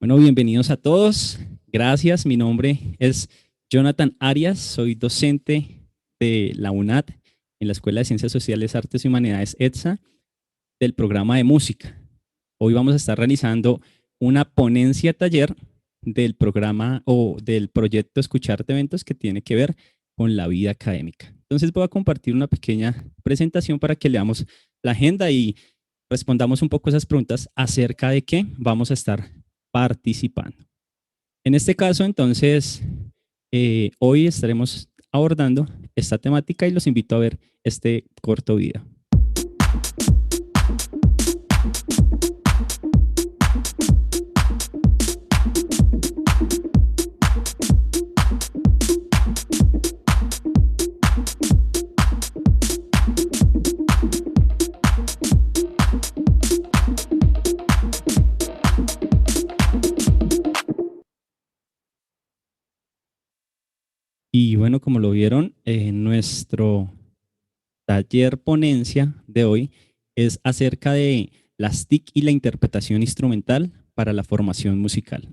Bueno, bienvenidos a todos. Gracias. Mi nombre es Jonathan Arias. Soy docente de la UNAD en la Escuela de Ciencias Sociales, Artes y Humanidades ETSA del programa de música. Hoy vamos a estar realizando una ponencia taller del programa o del proyecto Escucharte Eventos que tiene que ver con la vida académica. Entonces voy a compartir una pequeña presentación para que leamos la agenda y respondamos un poco esas preguntas acerca de qué vamos a estar participando. En este caso, entonces, hoy estaremos abordando esta temática y los invito a ver este corto video. Y bueno, como lo vieron, nuestro taller ponencia de hoy es acerca de las TIC y la interpretación instrumental para la formación musical.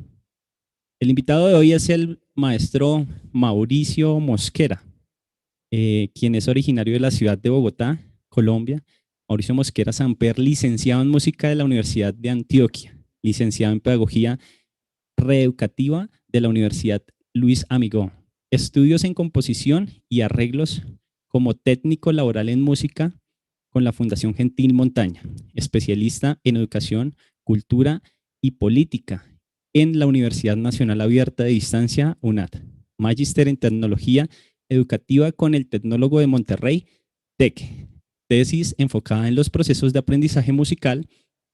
El invitado de hoy es el maestro Mauricio Mosquera, quien es originario de la ciudad de Bogotá, Colombia. Mauricio Mosquera Samper, licenciado en música de la Universidad de Antioquia, licenciado en pedagogía reeducativa de la Universidad Luis Amigó, estudios en composición y arreglos como técnico laboral en música con la Fundación Gentil Montaña, especialista en educación, cultura y política en la Universidad Nacional Abierta de Distancia, UNAD, magíster en tecnología educativa con el Tecnólogo de Monterrey, TEC, tesis enfocada en los procesos de aprendizaje musical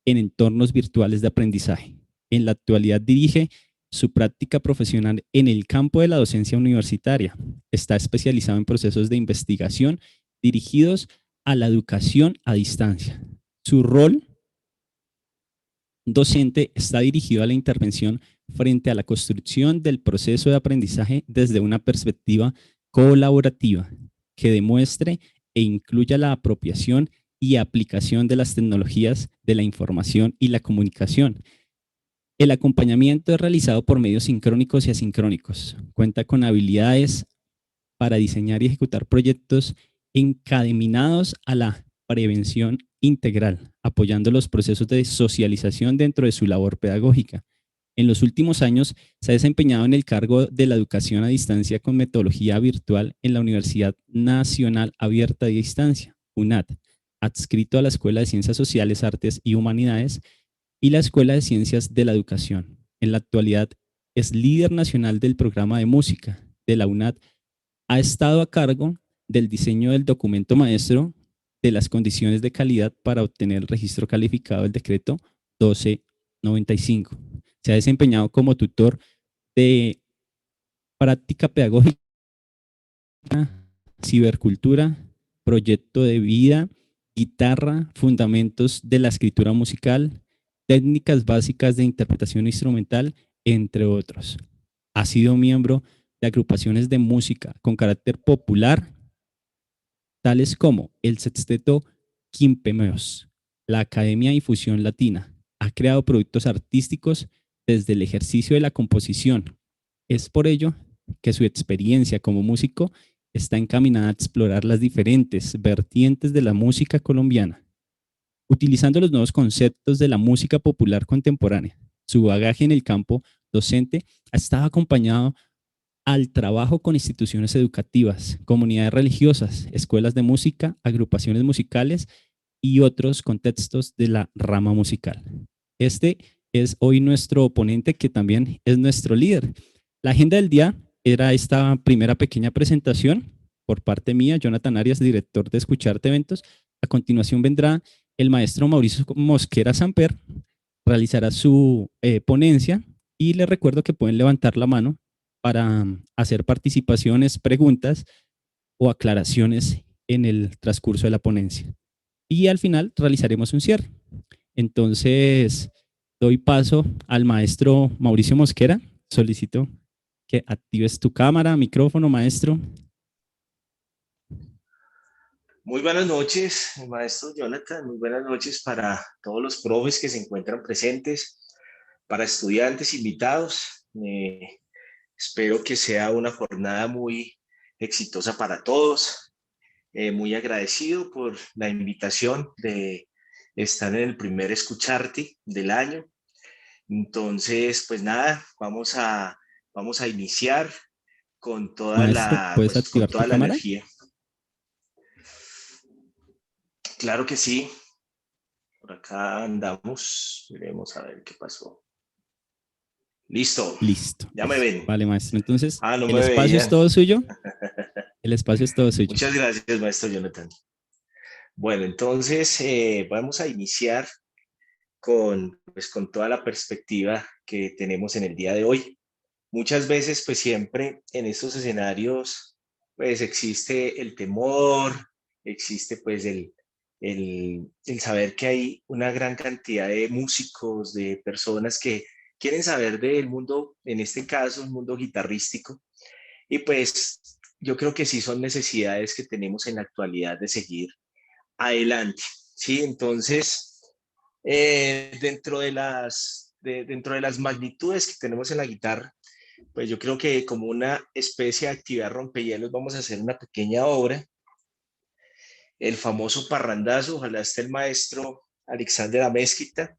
en entornos virtuales de aprendizaje. En la actualidad dirige su práctica profesional en el campo de la docencia universitaria. Está especializado en procesos de investigación dirigidos a la educación a distancia. Su rol docente está dirigido a la intervención frente a la construcción del proceso de aprendizaje desde una perspectiva colaborativa que demuestre e incluya la apropiación y aplicación de las tecnologías de la información y la comunicación. El acompañamiento es realizado por medios sincrónicos y asincrónicos. Cuenta con habilidades para diseñar y ejecutar proyectos encaminados a la prevención integral, apoyando los procesos de socialización dentro de su labor pedagógica. En los últimos años se ha desempeñado en el cargo de la educación a distancia con metodología virtual en la Universidad Nacional Abierta de Distancia, UNAD, adscrito a la Escuela de Ciencias Sociales, Artes y Humanidades y la Escuela de Ciencias de la Educación. En la actualidad es líder nacional del programa de música de la UNAD. Ha estado a cargo del diseño del documento maestro de las condiciones de calidad para obtener el registro calificado del decreto 1295. Se ha desempeñado como tutor de práctica pedagógica, cibercultura, proyecto de vida, guitarra, fundamentos de la escritura musical, técnicas básicas de interpretación instrumental, entre otros. Ha sido miembro de agrupaciones de música con carácter popular, tales como el Sexteto Quimpemeos, la Academia de Infusión Latina. Ha creado productos artísticos desde el ejercicio de la composición. Es por ello que su experiencia como músico está encaminada a explorar las diferentes vertientes de la música colombiana, utilizando los nuevos conceptos de la música popular contemporánea. Su bagaje en el campo docente ha estado acompañado al trabajo con instituciones educativas, comunidades religiosas, escuelas de música, agrupaciones musicales y otros contextos de la rama musical. Este es hoy nuestro ponente, que también es nuestro líder. La agenda del día era esta primera pequeña presentación por parte mía, Jonathan Arias, director de Escucharte Eventos. A continuación vendrá el maestro Mauricio Mosquera Samper, realizará su ponencia y les recuerdo que pueden levantar la mano para hacer participaciones, preguntas o aclaraciones en el transcurso de la ponencia. Y al final realizaremos un cierre. Entonces, doy paso al maestro Mauricio Mosquera. Solicito que actives tu cámara, micrófono, maestro. Muy buenas noches, maestro Jonathan. Muy buenas noches para todos los profes que se encuentran presentes. para estudiantes invitados. Espero que sea una jornada muy exitosa para todos. Muy agradecido por la invitación de estar en el primer Escucharte del año. Entonces, pues nada, vamos a iniciar con toda Maestro, la, ¿puedes pues, con activar tu toda la cámara? energía. Claro que sí. Por acá andamos. Veremos a ver qué pasó. Listo. Listo, Ya me listo. ven. Vale, maestro. Entonces, Ah, no el me espacio es veían. todo suyo. El espacio es todo suyo. Muchas gracias, maestro Jonathan. Bueno, entonces vamos a iniciar pues, con toda la perspectiva que tenemos en el día de hoy. Muchas veces, pues siempre en estos escenarios, pues existe el temor, existe pues el saber que hay una gran cantidad de músicos, de personas que quieren saber del mundo, en este caso, el mundo guitarrístico. Y pues yo creo que sí son necesidades que tenemos en la actualidad de seguir adelante, ¿sí? Entonces, dentro de las magnitudes que tenemos en la guitarra, pues yo creo que como una especie de actividad rompehielos vamos a hacer una pequeña obra, el famoso parrandazo, ojalá esté el maestro Alexander Amezquita,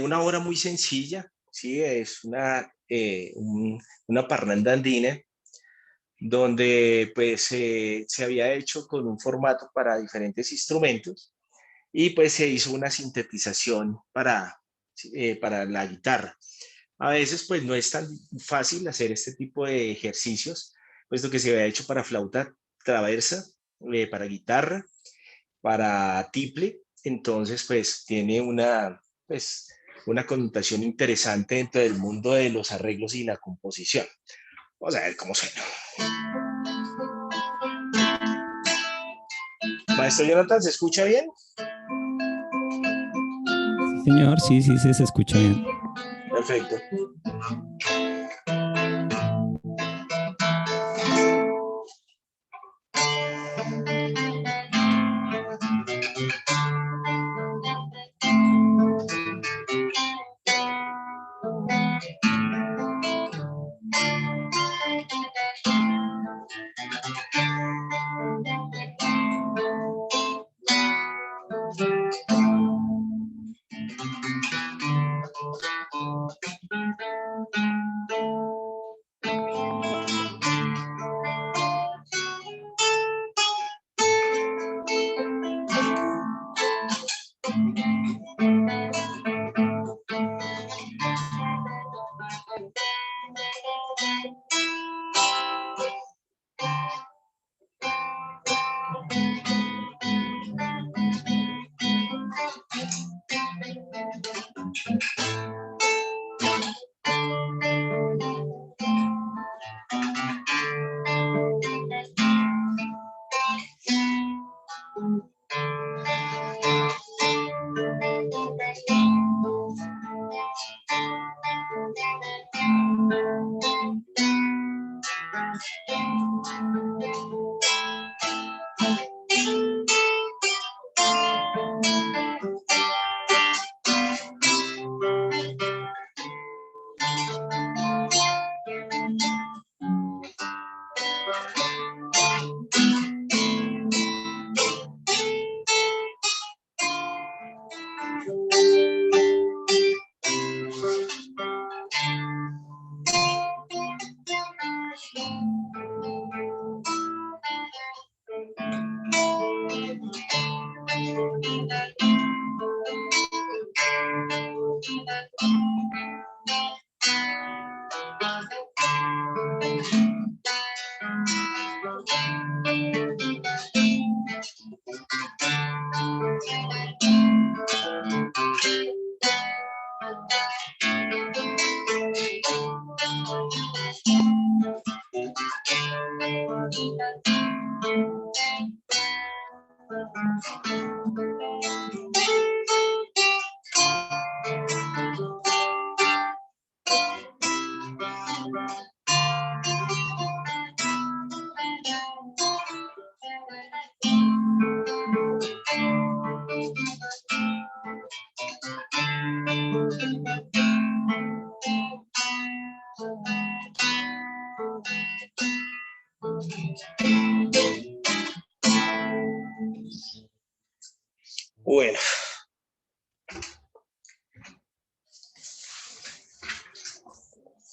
una obra muy sencilla, ¿sí? Es una parranda andina donde pues se había hecho con un formato para diferentes instrumentos y pues se hizo una sintetización para la guitarra. A veces pues no es tan fácil hacer este tipo de ejercicios, puesto que se había hecho para flauta traversa, para guitarra, para tiple, entonces pues tiene pues, una connotación interesante dentro del mundo de los arreglos y la composición. Vamos a ver cómo suena. Maestro Jonathan, ¿se escucha bien? Sí, señor. Sí, sí, sí, se escucha bien. Perfecto. Bueno,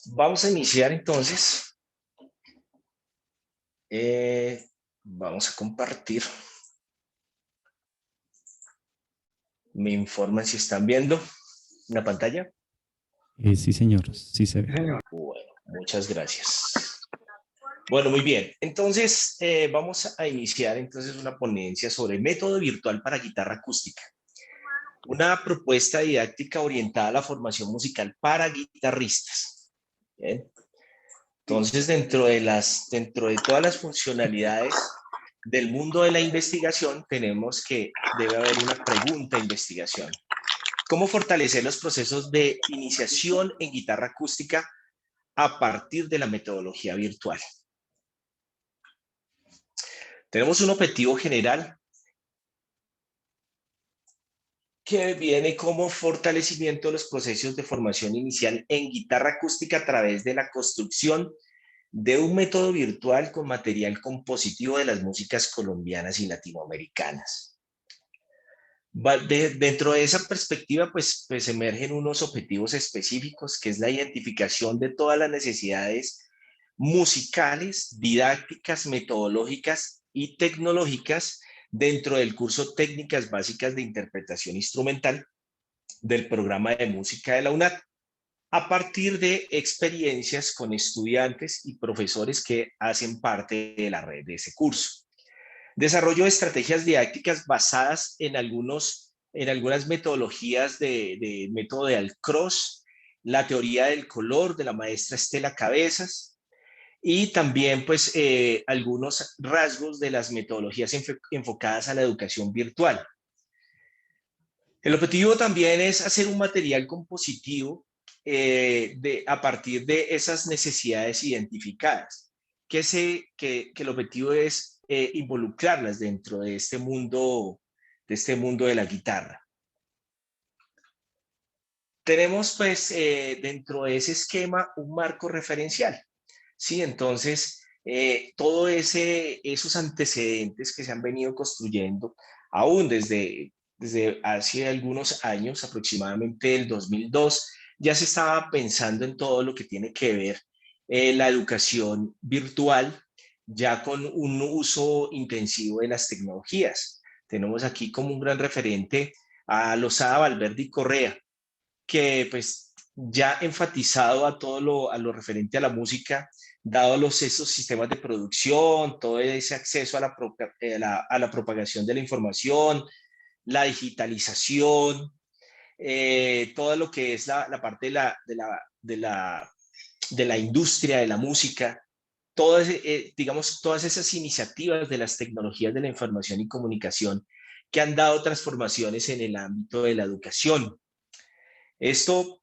vamos a iniciar entonces. Vamos a compartir. Me informan si están viendo la pantalla. Sí, señor, sí se ve. Bueno, muchas gracias. Bueno, muy bien. Entonces, vamos a iniciar entonces una ponencia sobre el método virtual para guitarra acústica. Una propuesta didáctica orientada a la formación musical para guitarristas. Bien. Entonces, dentro de todas las funcionalidades del mundo de la investigación, tenemos que debe haber una pregunta de investigación. ¿Cómo fortalecer los procesos de iniciación en guitarra acústica a partir de la metodología virtual? Tenemos un objetivo general que viene como fortalecimiento de los procesos de formación inicial en guitarra acústica a través de la construcción de un método virtual con material compositivo de las músicas colombianas y latinoamericanas. Dentro de esa perspectiva, pues emergen unos objetivos específicos, que es la identificación de todas las necesidades musicales, didácticas, metodológicas y tecnológicas dentro del curso Técnicas Básicas de Interpretación Instrumental del programa de música de la UNAD, a partir de experiencias con estudiantes y profesores que hacen parte de la red de ese curso. Desarrollo de estrategias didácticas basadas en algunas metodologías de método de Alcross, la teoría del color de la maestra Estela Cabezas, y también pues algunos rasgos de las metodologías enfocadas a la educación virtual. El objetivo también es hacer un material compositivo a partir de esas necesidades identificadas, que el objetivo es involucrarlas dentro de este mundo de la guitarra. Tenemos pues dentro de ese esquema un marco referencial, ¿sí? Entonces, todos esos antecedentes que se han venido construyendo aún desde hace algunos años, aproximadamente el 2002, ya se estaba pensando en todo lo que tiene que ver la educación virtual, ya con un uso intensivo de las tecnologías. Tenemos aquí como un gran referente a Lozada, Valverde y Correa, que pues ya enfatizado a lo referente a la música, dado esos sistemas de producción, todo ese acceso a la propagación de la información, la digitalización, todo lo que es la parte de la industria de la música, digamos, todas esas iniciativas de las tecnologías de la información y comunicación que han dado transformaciones en el ámbito de la educación. Esto,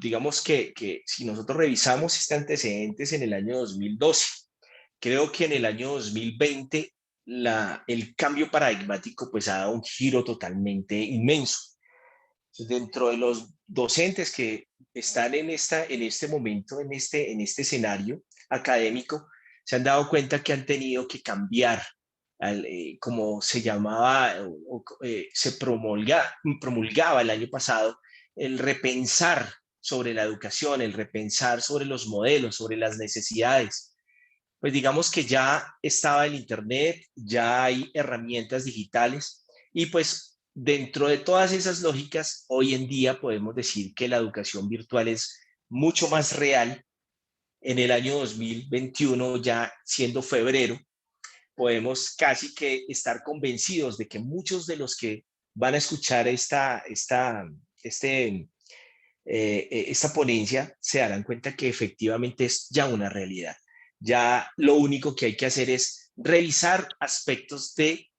digamos que si nosotros revisamos este antecedentes en el año 2012, creo que en el año 2020 el cambio paradigmático pues ha dado un giro totalmente inmenso. Dentro de los docentes que están en este momento, en este escenario académico, se han dado cuenta que han tenido que cambiar, como se llamaba, se promulgaba el año pasado, el repensar sobre la educación, el repensar sobre los modelos, sobre las necesidades. Pues digamos que ya estaba el Internet, ya hay herramientas digitales y pues dentro de todas esas lógicas, hoy en día podemos decir que la educación virtual es mucho más real. En el año 2021, ya siendo febrero, podemos casi que estar convencidos de que muchos de los que van a escuchar esta ponencia se darán cuenta que efectivamente es ya una realidad. Ya lo único que hay que hacer es revisar aspectos de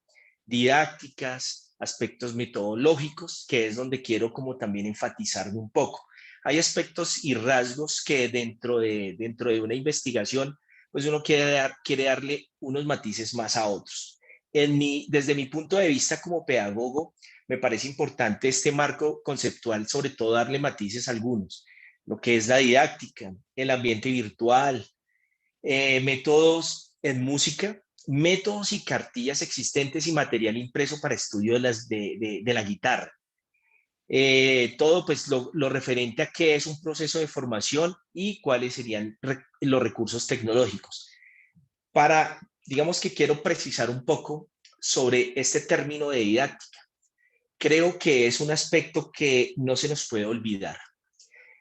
didácticas, aspectos metodológicos, que es donde quiero como también enfatizarme un poco. Hay aspectos y rasgos que dentro de una investigación, pues uno quiere darle unos matices más a otros. Desde mi punto de vista como pedagogo, me parece importante este marco conceptual, sobre todo darle matices a algunos, lo que es la didáctica, el ambiente virtual, métodos en música, métodos y cartillas existentes y material impreso para estudio de la guitarra. Todo pues lo referente a qué es un proceso de formación y cuáles serían los recursos tecnológicos. Digamos que quiero precisar un poco sobre este término de didáctica. Creo que es un aspecto que no se nos puede olvidar.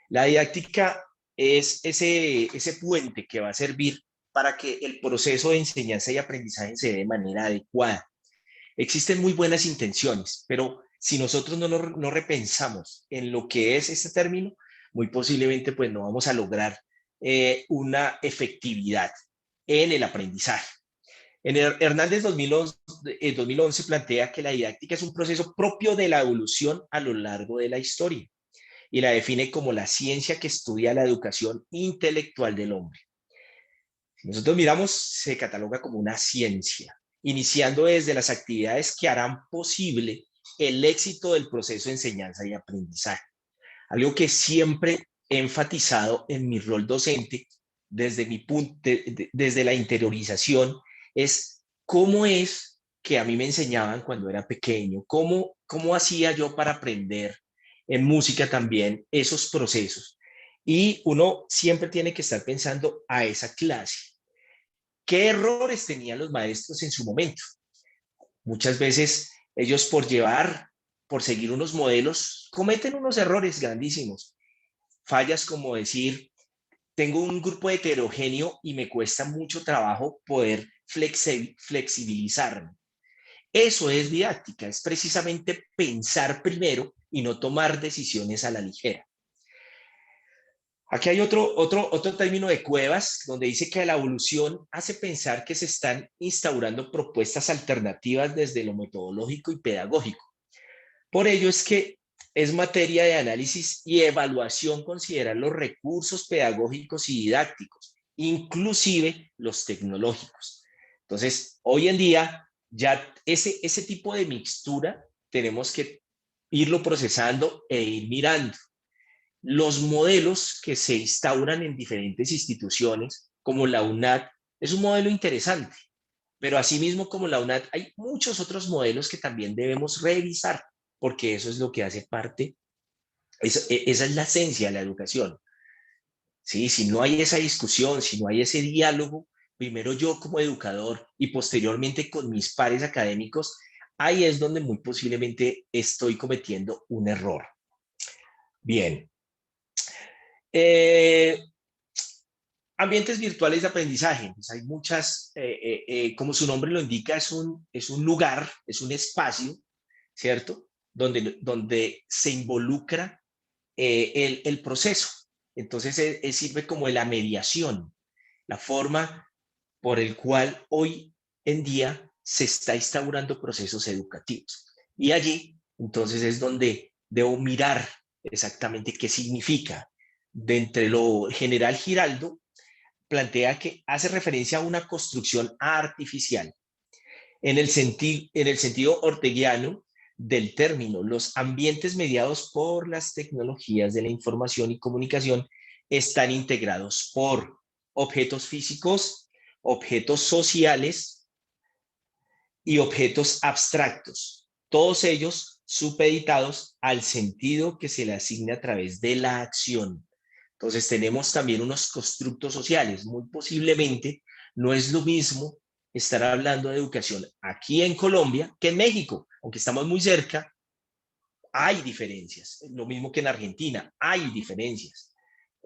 La didáctica es ese puente que va a servir para que el proceso de enseñanza y aprendizaje se dé de manera adecuada. Existen muy buenas intenciones, pero si nosotros no repensamos en lo que es este término, muy posiblemente pues no vamos a lograr una efectividad en el aprendizaje. En Hernández 2011 plantea que la didáctica es un proceso propio de la evolución a lo largo de la historia y la define como la ciencia que estudia la educación intelectual del hombre. Si nosotros miramos, se cataloga como una ciencia, iniciando desde las actividades que harán posible el éxito del proceso de enseñanza y aprendizaje. Algo que siempre he enfatizado en mi rol docente desde mi punto, desde la interiorización, es cómo es que a mí me enseñaban cuando era pequeño, cómo hacía yo para aprender en música también esos procesos. Y uno siempre tiene que estar pensando a esa clase. ¿Qué errores tenían los maestros en su momento? Muchas veces ellos por seguir unos modelos, cometen unos errores grandísimos. Fallas como decir, tengo un grupo heterogéneo y me cuesta mucho trabajo poder flexibilizarme. Eso es didáctica, es precisamente pensar primero y no tomar decisiones a la ligera. Aquí hay otro término de Cuevas, donde dice que la evolución hace pensar que se están instaurando propuestas alternativas desde lo metodológico y pedagógico. Por ello es que es materia de análisis y evaluación considerar los recursos pedagógicos y didácticos, inclusive los tecnológicos. Entonces, hoy en día, ya ese tipo de mixtura tenemos que irlo procesando e ir mirando. Los modelos que se instauran en diferentes instituciones, como la UNAD, es un modelo interesante, pero asimismo como la UNAD hay muchos otros modelos que también debemos revisar, porque eso es lo que hace parte, esa es la esencia de la educación. ¿Sí? Si no hay esa discusión, si no hay ese diálogo, primero yo como educador y posteriormente con mis pares académicos, ahí es donde muy posiblemente estoy cometiendo un error. Bien. Ambientes virtuales de aprendizaje. Pues hay muchas, como su nombre lo indica, es un lugar, es un espacio, ¿cierto? Donde se involucra el proceso. Entonces, sirve como la mediación, la forma por el cual hoy en día se está instaurando procesos educativos. Y allí, entonces, es donde debo mirar exactamente qué significa. De entre lo general, Giraldo plantea que hace referencia a una construcción artificial. En el sentido orteguiano del término, los ambientes mediados por las tecnologías de la información y comunicación están integrados por objetos físicos, objetos sociales y objetos abstractos, todos ellos supeditados al sentido que se le asigna a través de la acción. Entonces tenemos también unos constructos sociales. Muy posiblemente no es lo mismo estar hablando de educación aquí en Colombia que en México, aunque estamos muy cerca, hay diferencias. Lo mismo que en Argentina, hay diferencias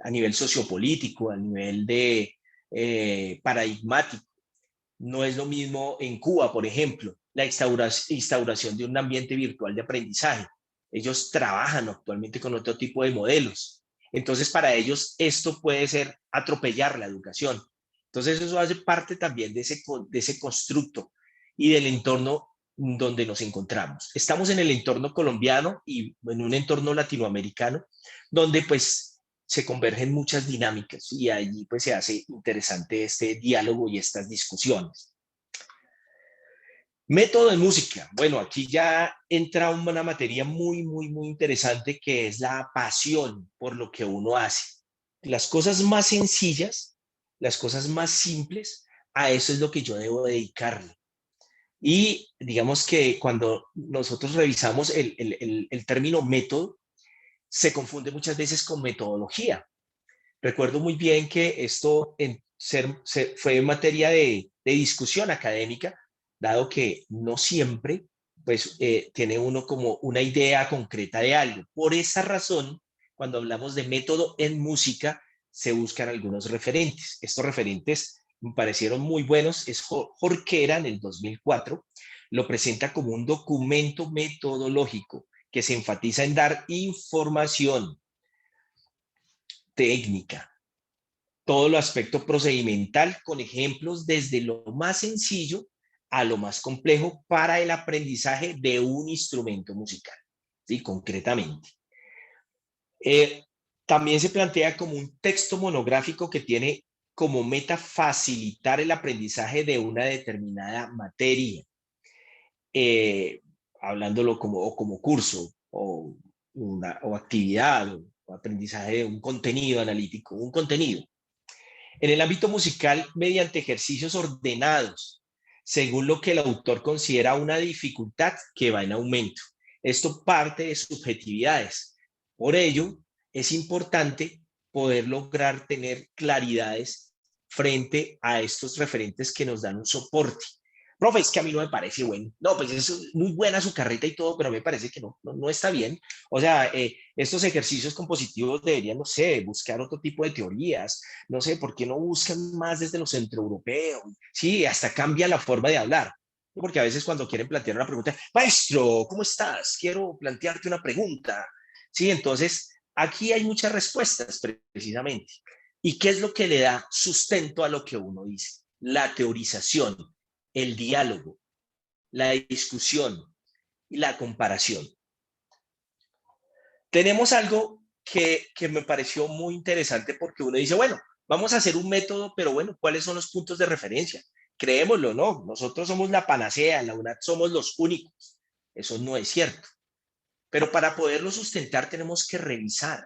a nivel sociopolítico, a nivel de paradigmático. No es lo mismo en Cuba, por ejemplo, la instauración de un ambiente virtual de aprendizaje. Ellos trabajan actualmente con otro tipo de modelos. Entonces, para ellos esto puede ser atropellar la educación. Entonces, eso hace parte también de ese constructo y del entorno donde nos encontramos. Estamos en el entorno colombiano y en un entorno latinoamericano donde pues se convergen muchas dinámicas y allí pues se hace interesante este diálogo y estas discusiones. Método de música. Bueno, aquí ya entra una materia muy, muy, muy interesante que es la pasión por lo que uno hace. Las cosas más sencillas, las cosas más simples, a eso es lo que yo debo dedicarle. Y digamos que cuando nosotros revisamos el término método, se confunde muchas veces con metodología. Recuerdo muy bien que esto fue materia de discusión académica, dado que no siempre pues, tiene uno como una idea concreta de algo. Por esa razón, cuando hablamos de método en música, se buscan algunos referentes. Estos referentes me parecieron muy buenos. Es Jorquera en el 2004, lo presenta como un documento metodológico que se enfatiza en dar información técnica, todo el aspecto procedimental con ejemplos desde lo más sencillo a lo más complejo para el aprendizaje de un instrumento musical, ¿sí? Concretamente. Eh, También se plantea como un texto monográfico que tiene como meta facilitar el aprendizaje de una determinada materia, eh, hablándolo como curso o actividad o aprendizaje de un contenido analítico, un contenido. En el ámbito musical, mediante ejercicios ordenados, según lo que el autor considera una dificultad que va en aumento. Esto parte de subjetividades. Por ello, es importante poder lograr tener claridades frente a estos referentes que nos dan un soporte. Profe, es que a mí no me parece bueno. No, pues es muy buena su carreta y todo, pero me parece que no está bien. O sea, estos ejercicios compositivos deberían, no sé, buscar otro tipo de teorías. No sé, ¿por qué no buscan más desde los centroeuropeos? Sí, hasta cambia la forma de hablar. Porque a veces cuando quieren plantear una pregunta, maestro, ¿cómo estás? Quiero plantearte una pregunta. Sí, entonces aquí hay muchas respuestas precisamente. ¿Y qué es lo que le da sustento a lo que uno dice? La teorización, el diálogo, la discusión y la comparación. Tenemos algo que me pareció muy interesante porque uno dice, bueno, vamos a hacer un método, pero bueno, ¿cuáles son los puntos de referencia? Creémoslo, no, nosotros somos la panacea, en la UNAD somos los únicos. Eso no es cierto. Pero para poderlo sustentar tenemos que revisar.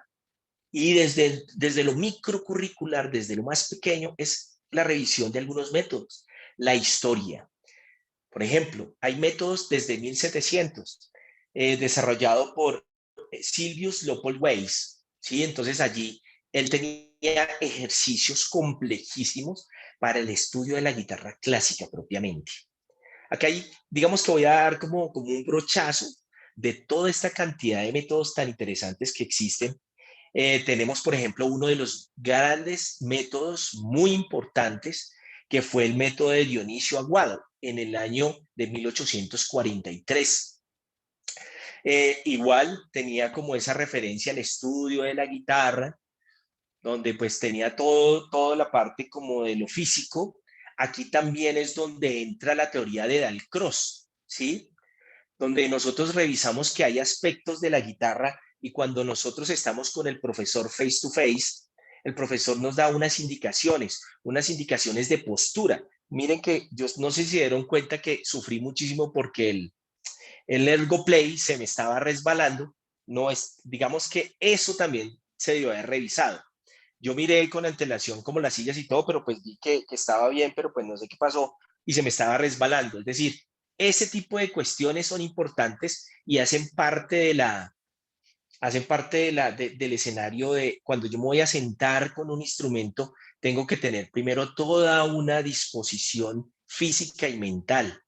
Y desde lo microcurricular, desde lo más pequeño, es la revisión de algunos métodos. La historia. Por ejemplo, hay métodos desde 1700, desarrollado por Silvius Leopold Weiss, ¿sí? Entonces allí él tenía ejercicios complejísimos para el estudio de la guitarra clásica propiamente. Acá hay, digamos que voy a dar como un brochazo de toda esta cantidad de métodos tan interesantes que existen. Tenemos, por ejemplo, uno de los grandes métodos muy importantes, que fue el método de Dionisio Aguado en el año de 1843. Igual tenía como esa referencia al estudio de la guitarra, donde pues tenía toda la parte como de lo físico. Aquí también es donde entra la teoría de Dalcroze, ¿sí? Donde nosotros revisamos que hay aspectos de la guitarra y cuando nosotros estamos con el profesor face to face, el profesor nos da unas indicaciones de postura. Miren que yo no sé si se dieron cuenta que sufrí muchísimo porque el ergo play se me estaba resbalando. No es, digamos que eso también se debió haber revisado. Yo miré con antelación como las sillas y todo, pero pues vi que estaba bien, pero pues no sé qué pasó y se me estaba resbalando. Es decir, ese tipo de cuestiones son importantes y hacen parte del escenario de cuando yo me voy a sentar con un instrumento, tengo que tener primero toda una disposición física y mental.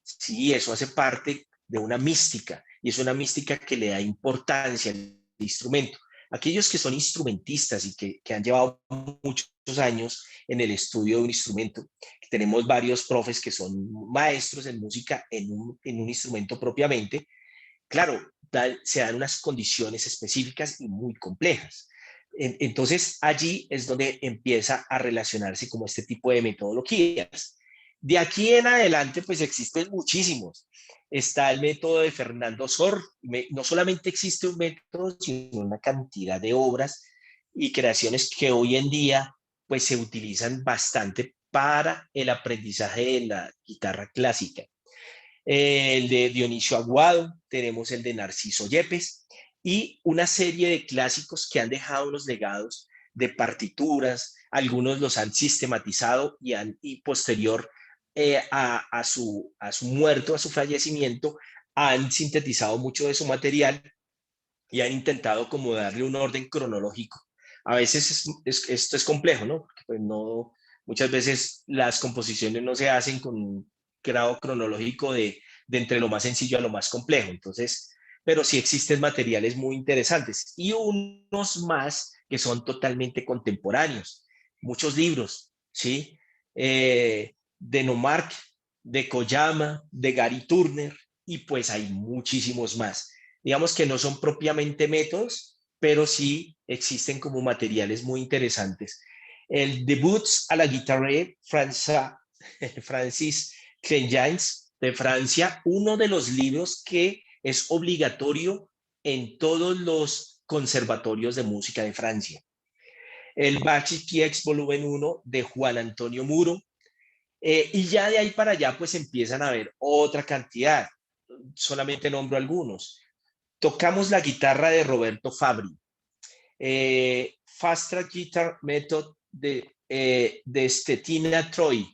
Sí, eso hace parte de una mística y es una mística que le da importancia al instrumento. Aquellos que son instrumentistas y que han llevado muchos años en el estudio de un instrumento, tenemos varios profes que son maestros en música en un instrumento propiamente, claro, se dan unas condiciones específicas y muy complejas. Entonces allí es donde empieza a relacionarse como este tipo de metodologías. De aquí en adelante, pues existen muchísimos. Está el método de Fernando Sor. No solamente existe un método, sino una cantidad de obras y creaciones que hoy en día pues se utilizan bastante para el aprendizaje de la guitarra clásica. El de Dionisio Aguado, tenemos el de Narciso Yepes y una serie de clásicos que han dejado unos legados de partituras, algunos los han sistematizado y posterior a su muerto, a su fallecimiento, han sintetizado mucho de su material y han intentado como darle un orden cronológico. A veces esto es complejo, ¿no? Porque pues no, muchas veces las composiciones no se hacen con un grado cronológico de entre lo más sencillo a lo más complejo. Entonces, pero sí existen materiales muy interesantes y unos más que son totalmente contemporáneos. Muchos libros, ¿sí? De Nomark, de Koyama, de Gary Turner, y pues hay muchísimos más. Digamos que no son propiamente métodos, pero sí existen como materiales muy interesantes. El Debuts a la guitarra Francis Clenjans de Francia, uno de los libros que es obligatorio en todos los conservatorios de música de Francia. El Bach PX Volumen 1 de Juan Antonio Muro. Y ya de ahí para allá pues empiezan a haber otra cantidad. Solamente nombro algunos. Tocamos la guitarra de Roberto Fabri, Fast Track Guitar Method de Stetina Troy,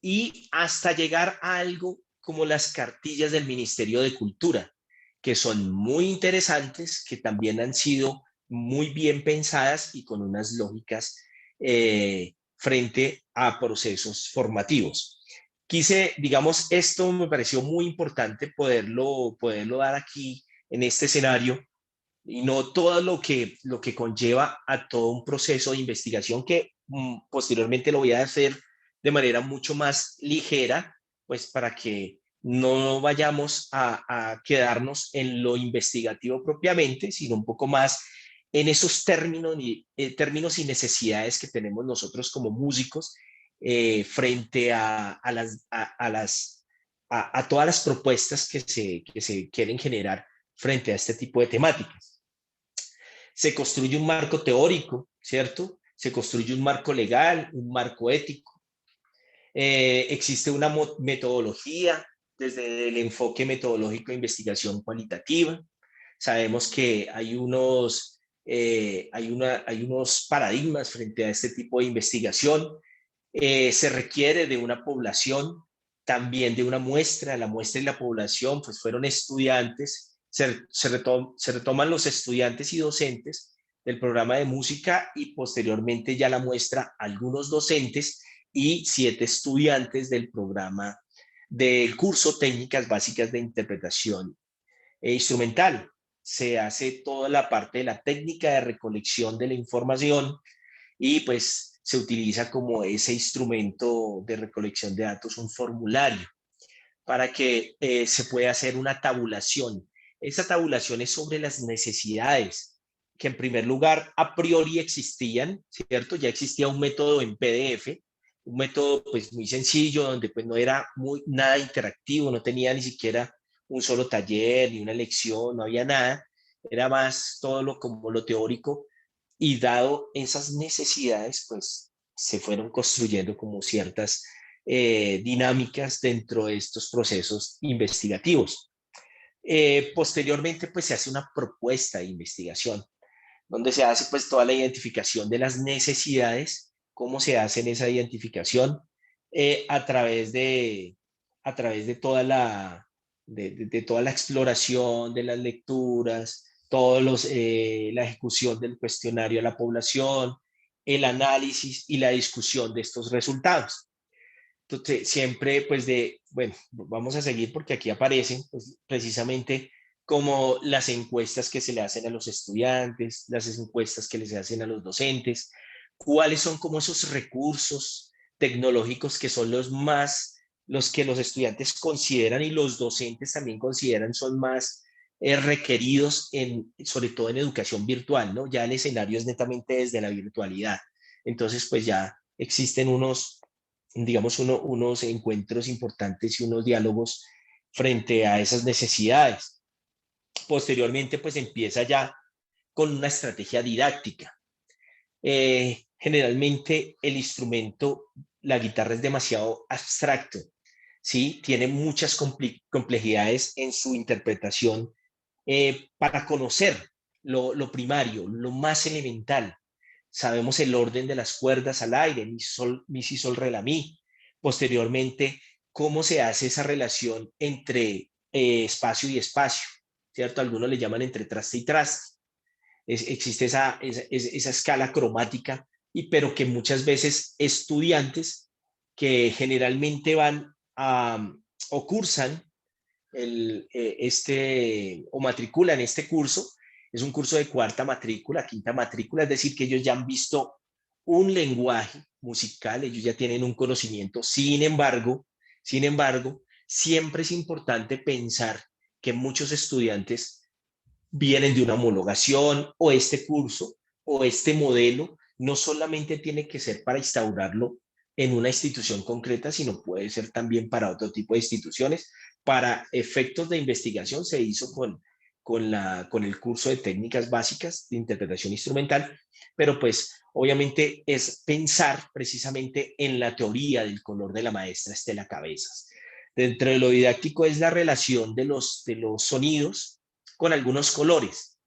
y hasta llegar a algo como las cartillas del Ministerio de Cultura, que son muy interesantes, que también han sido muy bien pensadas y con unas lógicas frente a procesos formativos. Quise, digamos, esto me pareció muy importante poderlo dar aquí en este escenario y no todo lo que conlleva a todo un proceso de investigación que posteriormente lo voy a hacer de manera mucho más ligera, pues para que no vayamos a quedarnos en lo investigativo propiamente, sino un poco más en esos términos y necesidades que tenemos nosotros como músicos frente a todas las propuestas que se quieren generar frente a este tipo de temáticas. Se construye un marco teórico, ¿cierto? Se construye un marco legal, un marco ético. Existe una metodología desde el enfoque metodológico de investigación cualitativa. Sabemos que hay unos paradigmas frente a este tipo de investigación. Se requiere de una población, también de una muestra. La muestra y la población pues fueron estudiantes, se retoman los estudiantes y docentes del programa de música y posteriormente ya la muestra algunos docentes y 7 estudiantes del programa del curso Técnicas Básicas de Interpretación Instrumental. Se hace toda la parte de la técnica de recolección de la información y pues se utiliza como ese instrumento de recolección de datos, un formulario, para que se pueda hacer una tabulación. Esa tabulación es sobre las necesidades que en primer lugar a priori existían, ¿cierto? Ya existía un método en PDF, un método pues muy sencillo donde pues no era nada interactivo, no tenía ni siquiera un solo taller ni una lección, no había nada, era más todo como lo teórico y dado esas necesidades pues se fueron construyendo como ciertas dinámicas dentro de estos procesos investigativos. Posteriormente, pues se hace una propuesta de investigación, donde se hace pues toda la identificación de las necesidades, cómo se hace en esa identificación a través de toda la exploración de las lecturas, la ejecución del cuestionario a la población, el análisis y la discusión de estos resultados. Entonces, siempre, pues bueno, vamos a seguir porque aquí aparecen pues, precisamente como las encuestas que se le hacen a los estudiantes, las encuestas que les hacen a los docentes, cuáles son como esos recursos tecnológicos que son los que los estudiantes consideran y los docentes también consideran son más requeridos sobre todo en educación virtual, ¿no? Ya el escenario es netamente desde la virtualidad. Entonces, pues ya existen digamos, unos encuentros importantes y unos diálogos frente a esas necesidades. Posteriormente, pues empieza ya con una estrategia didáctica. Generalmente el instrumento, la guitarra es demasiado abstracto, ¿sí? Tiene muchas complejidades en su interpretación para conocer lo primario, lo más elemental, sabemos el orden de las cuerdas al aire, mi, si, sol, re, la, mi. Posteriormente, cómo se hace esa relación entre espacio y espacio, ¿cierto? Algunos le llaman entre traste y traste. Existe esa escala cromática, pero que muchas veces estudiantes que generalmente van a, o cursan o matriculan este curso, es un curso de cuarta matrícula, quinta matrícula, es decir, que ellos ya han visto un lenguaje musical, ellos ya tienen un conocimiento. Sin embargo, siempre es importante pensar que muchos estudiantes vienen de una homologación o este curso o este modelo no solamente tiene que ser para instaurarlo en una institución concreta, sino puede ser también para otro tipo de instituciones. Para efectos de investigación se hizo con el curso de técnicas básicas de interpretación instrumental, pero pues obviamente es pensar precisamente en la teoría del color de la maestra Estela Cabezas. Dentro de lo didáctico es la relación de los sonidos con algunos colores.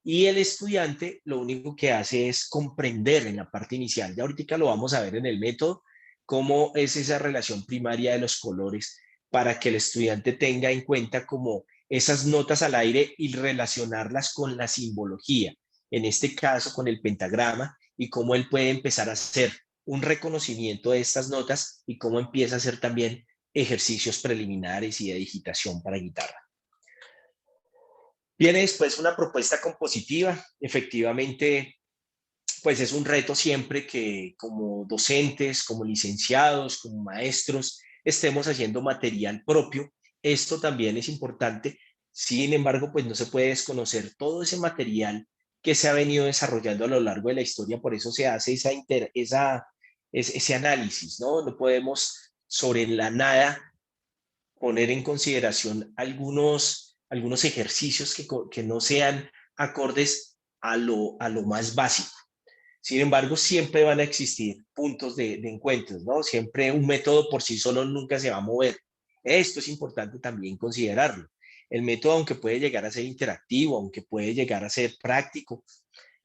Y el estudiante lo único que hace es comprender en la parte inicial, ya ahorita lo vamos a ver en el método, cómo es esa relación primaria de los colores para que el estudiante tenga en cuenta como esas notas al aire y relacionarlas con la simbología, en este caso con el pentagrama, y cómo él puede empezar a hacer un reconocimiento de estas notas y cómo empieza a hacer también ejercicios preliminares y de digitación para guitarra. Viene después una propuesta compositiva. Efectivamente, pues es un reto siempre que como docentes, como licenciados, como maestros, estemos haciendo material propio. Esto también es importante. Sin embargo, pues no se puede desconocer todo ese material que se ha venido desarrollando a lo largo de la historia. Por eso se hace ese análisis, ¿no? No podemos sobre la nada poner en consideración algunos ejercicios que no sean acordes a lo más básico. Sin embargo, siempre van a existir puntos de encuentros, ¿no? Siempre un método por sí solo nunca se va a mover. Esto es importante también considerarlo. El método, aunque puede llegar a ser interactivo, aunque puede llegar a ser práctico,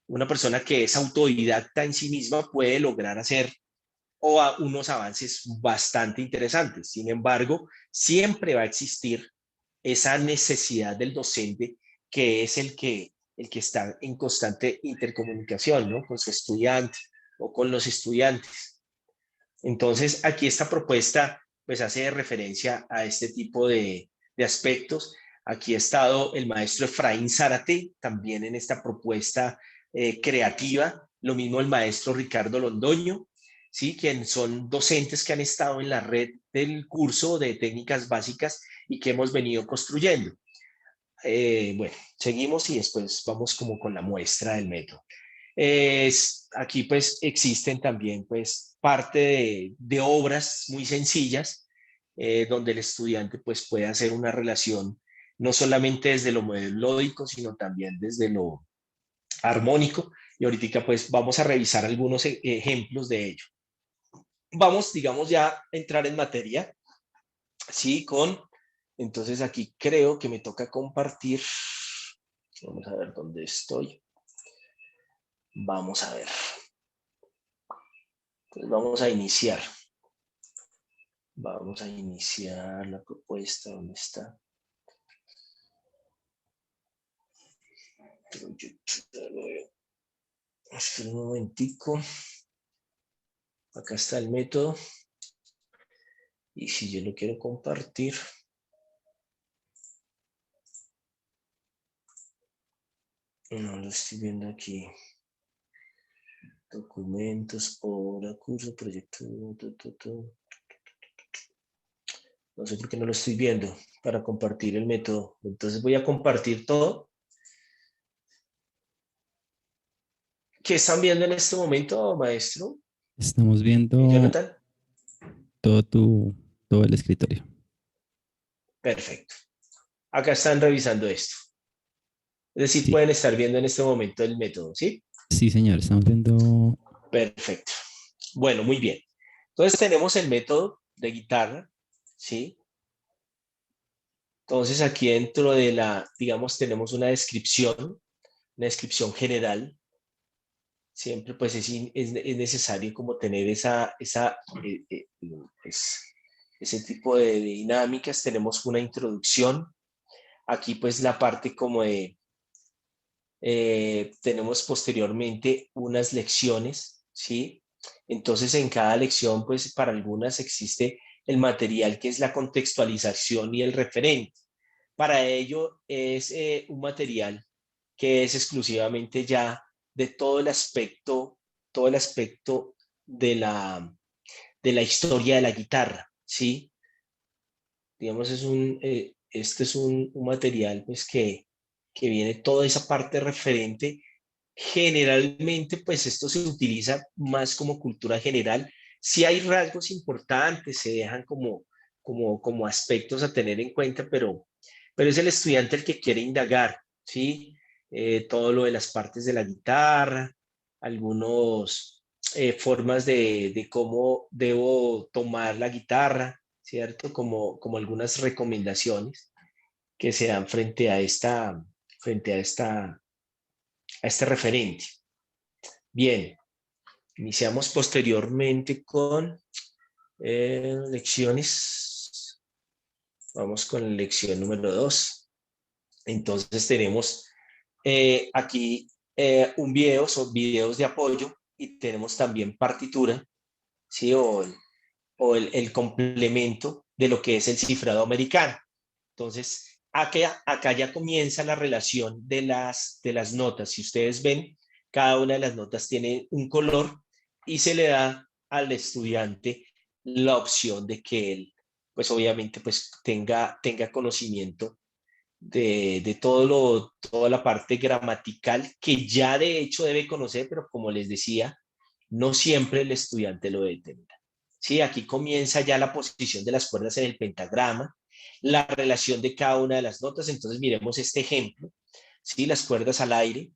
una persona que es autodidacta en sí misma puede lograr hacer o a unos avances bastante interesantes. Sin embargo, siempre va a existir esa necesidad del docente que es el que está en constante intercomunicación, ¿no? Con su estudiante o con los estudiantes. Entonces, aquí esta propuesta pues hace referencia a este tipo de aspectos. Aquí ha estado el maestro Efraín Zárate también en esta propuesta creativa, lo mismo el maestro Ricardo Londoño, ¿sí? Quien son docentes que han estado en la red del curso de técnicas básicas y que hemos venido construyendo. Bueno, seguimos y después vamos como con la muestra del método. Aquí pues existen también pues parte de obras muy sencillas donde el estudiante pues puede hacer una relación no solamente desde lo melódico, sino también desde lo armónico. Y ahorita pues vamos a revisar algunos ejemplos de ello. Vamos, digamos, ya a entrar en materia, ¿sí? Entonces aquí creo que me toca compartir. Vamos a ver dónde estoy. Vamos a ver. Pues vamos a iniciar. Vamos a iniciar la propuesta. ¿Dónde está? Espera un momentico. Acá está el método. Y si yo lo quiero compartir. No lo estoy viendo aquí. Documentos, obra, curso, proyecto. No sé por qué no lo estoy viendo para compartir el método. Entonces voy a compartir todo. ¿Qué están viendo en este momento, maestro? Estamos viendo Jonathan. todo el escritorio. Perfecto. Acá están revisando esto. Es decir, Sí, pueden estar viendo en este momento el método, ¿sí? sí, señor, estamos viendo. Perfecto. Bueno, muy bien. Entonces tenemos el método de guitarra, ¿sí? Entonces aquí dentro de la, digamos, tenemos una descripción general, siempre pues es necesario como tener pues, ese tipo de dinámicas. Tenemos una introducción. Aquí pues la parte como de, tenemos posteriormente unas lecciones, ¿sí? Entonces en cada lección pues para algunas existe el material que es la contextualización y el referente. Para ello es un material que es exclusivamente ya de todo el aspecto de la historia de la guitarra, ¿sí? Digamos, este es un material pues que viene toda esa parte referente. Generalmente, pues esto se utiliza más como cultura general. Sí hay rasgos importantes, se dejan como aspectos a tener en cuenta, pero es el estudiante el que quiere indagar, ¿sí? Todo lo de las partes de la guitarra, algunos formas de cómo debo tomar la guitarra, ¿cierto? Como algunas recomendaciones que se dan frente a este referente. Bien, iniciamos posteriormente con lecciones. Vamos con la lección número 2. Entonces tenemos aquí un video, son videos de apoyo y tenemos también partitura, ¿sí? El complemento de lo que es el cifrado americano. Entonces, acá ya comienza la relación de las notas. Si ustedes ven, cada una de las notas tiene un color y se le da al estudiante la opción de que él, pues obviamente, pues tenga conocimiento de toda la parte gramatical que ya de hecho debe conocer, pero como les decía, no siempre el estudiante lo debe tener. Sí, aquí comienza ya la posición de las cuerdas en el pentagrama, la relación de cada una de las notas. Entonces miremos este ejemplo, ¿sí? Las cuerdas al aire.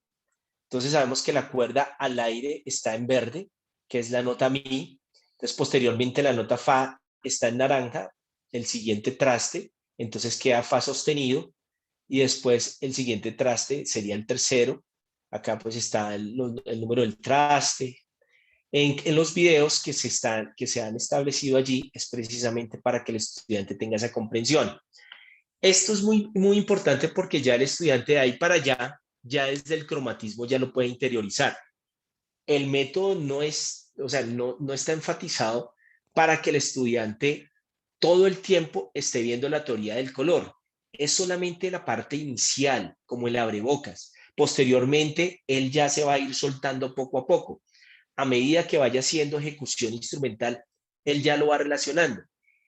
Entonces sabemos que la cuerda al aire está en verde, que es la nota mi. Entonces posteriormente la nota fa está en naranja, el siguiente traste, entonces queda fa sostenido y después el siguiente traste sería el tercero. Acá pues está el número del traste. En los videos que se han establecido allí es precisamente para que el estudiante tenga esa comprensión. Esto es muy importante porque ya el estudiante de ahí para allá, ya desde el cromatismo ya lo puede interiorizar. El método no es, o sea, no está enfatizado para que el estudiante todo el tiempo esté viendo la teoría del color. Es solamente la parte inicial, como el abrebocas. Posteriormente, él ya se va a ir soltando poco a poco. A medida que vaya haciendo ejecución instrumental, él ya lo va relacionando.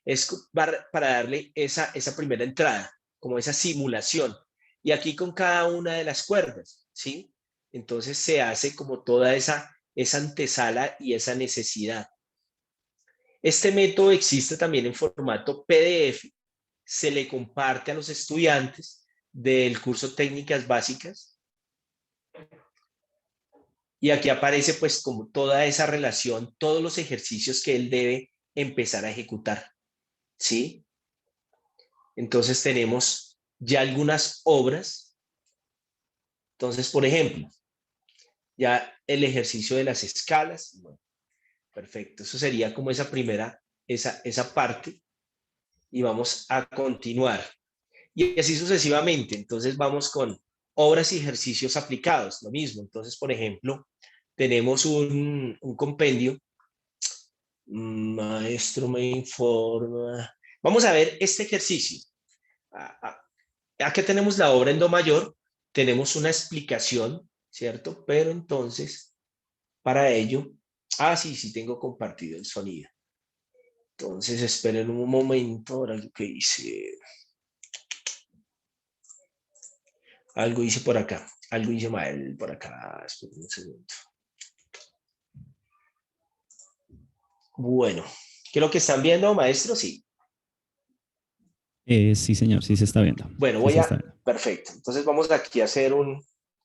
Es para darle esa primera entrada, como esa simulación. Y aquí con cada una de las cuerdas, ¿sí? Entonces se hace como toda esa antesala y esa necesidad. Este método existe también en formato PDF, se le comparte a los estudiantes del curso técnicas básicas y aquí aparece pues como toda esa relación, todos los ejercicios que él debe empezar a ejecutar, ¿sí? Entonces tenemos ya algunas obras. Entonces, por ejemplo, ya el ejercicio de las escalas, bueno, perfecto, eso sería como esa primera, esa parte y vamos a continuar. Y así sucesivamente. Entonces vamos con obras y ejercicios aplicados, lo mismo. Entonces, por ejemplo, tenemos un compendio. Maestro me informa. Vamos a ver este ejercicio. Acá tenemos la obra en do mayor, tenemos una explicación, ¿cierto? Pero entonces, para ello, sí, tengo compartido el sonido. Entonces, esperen un momento, ahora lo que hice. Algo hice por acá, algo hice mal por acá. Esperen un segundo. Bueno, creo que están viendo, maestro, sí. Sí, señor, sí se está viendo. Bueno, Sí se está viendo. perfecto. Entonces vamos aquí a hacer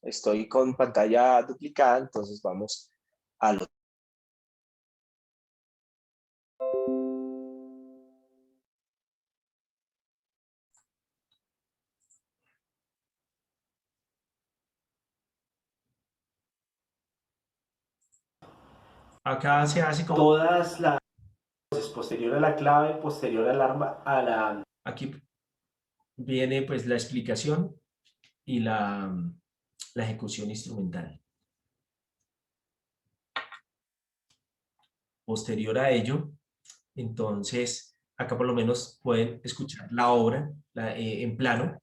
estoy con pantalla duplicada, entonces vamos a lo. acá se hace como todas las posterior a la clave, posterior al arma, a la... aquí viene pues la explicación y la ejecución instrumental. Posterior a ello, entonces, acá por lo menos pueden escuchar la obra en plano.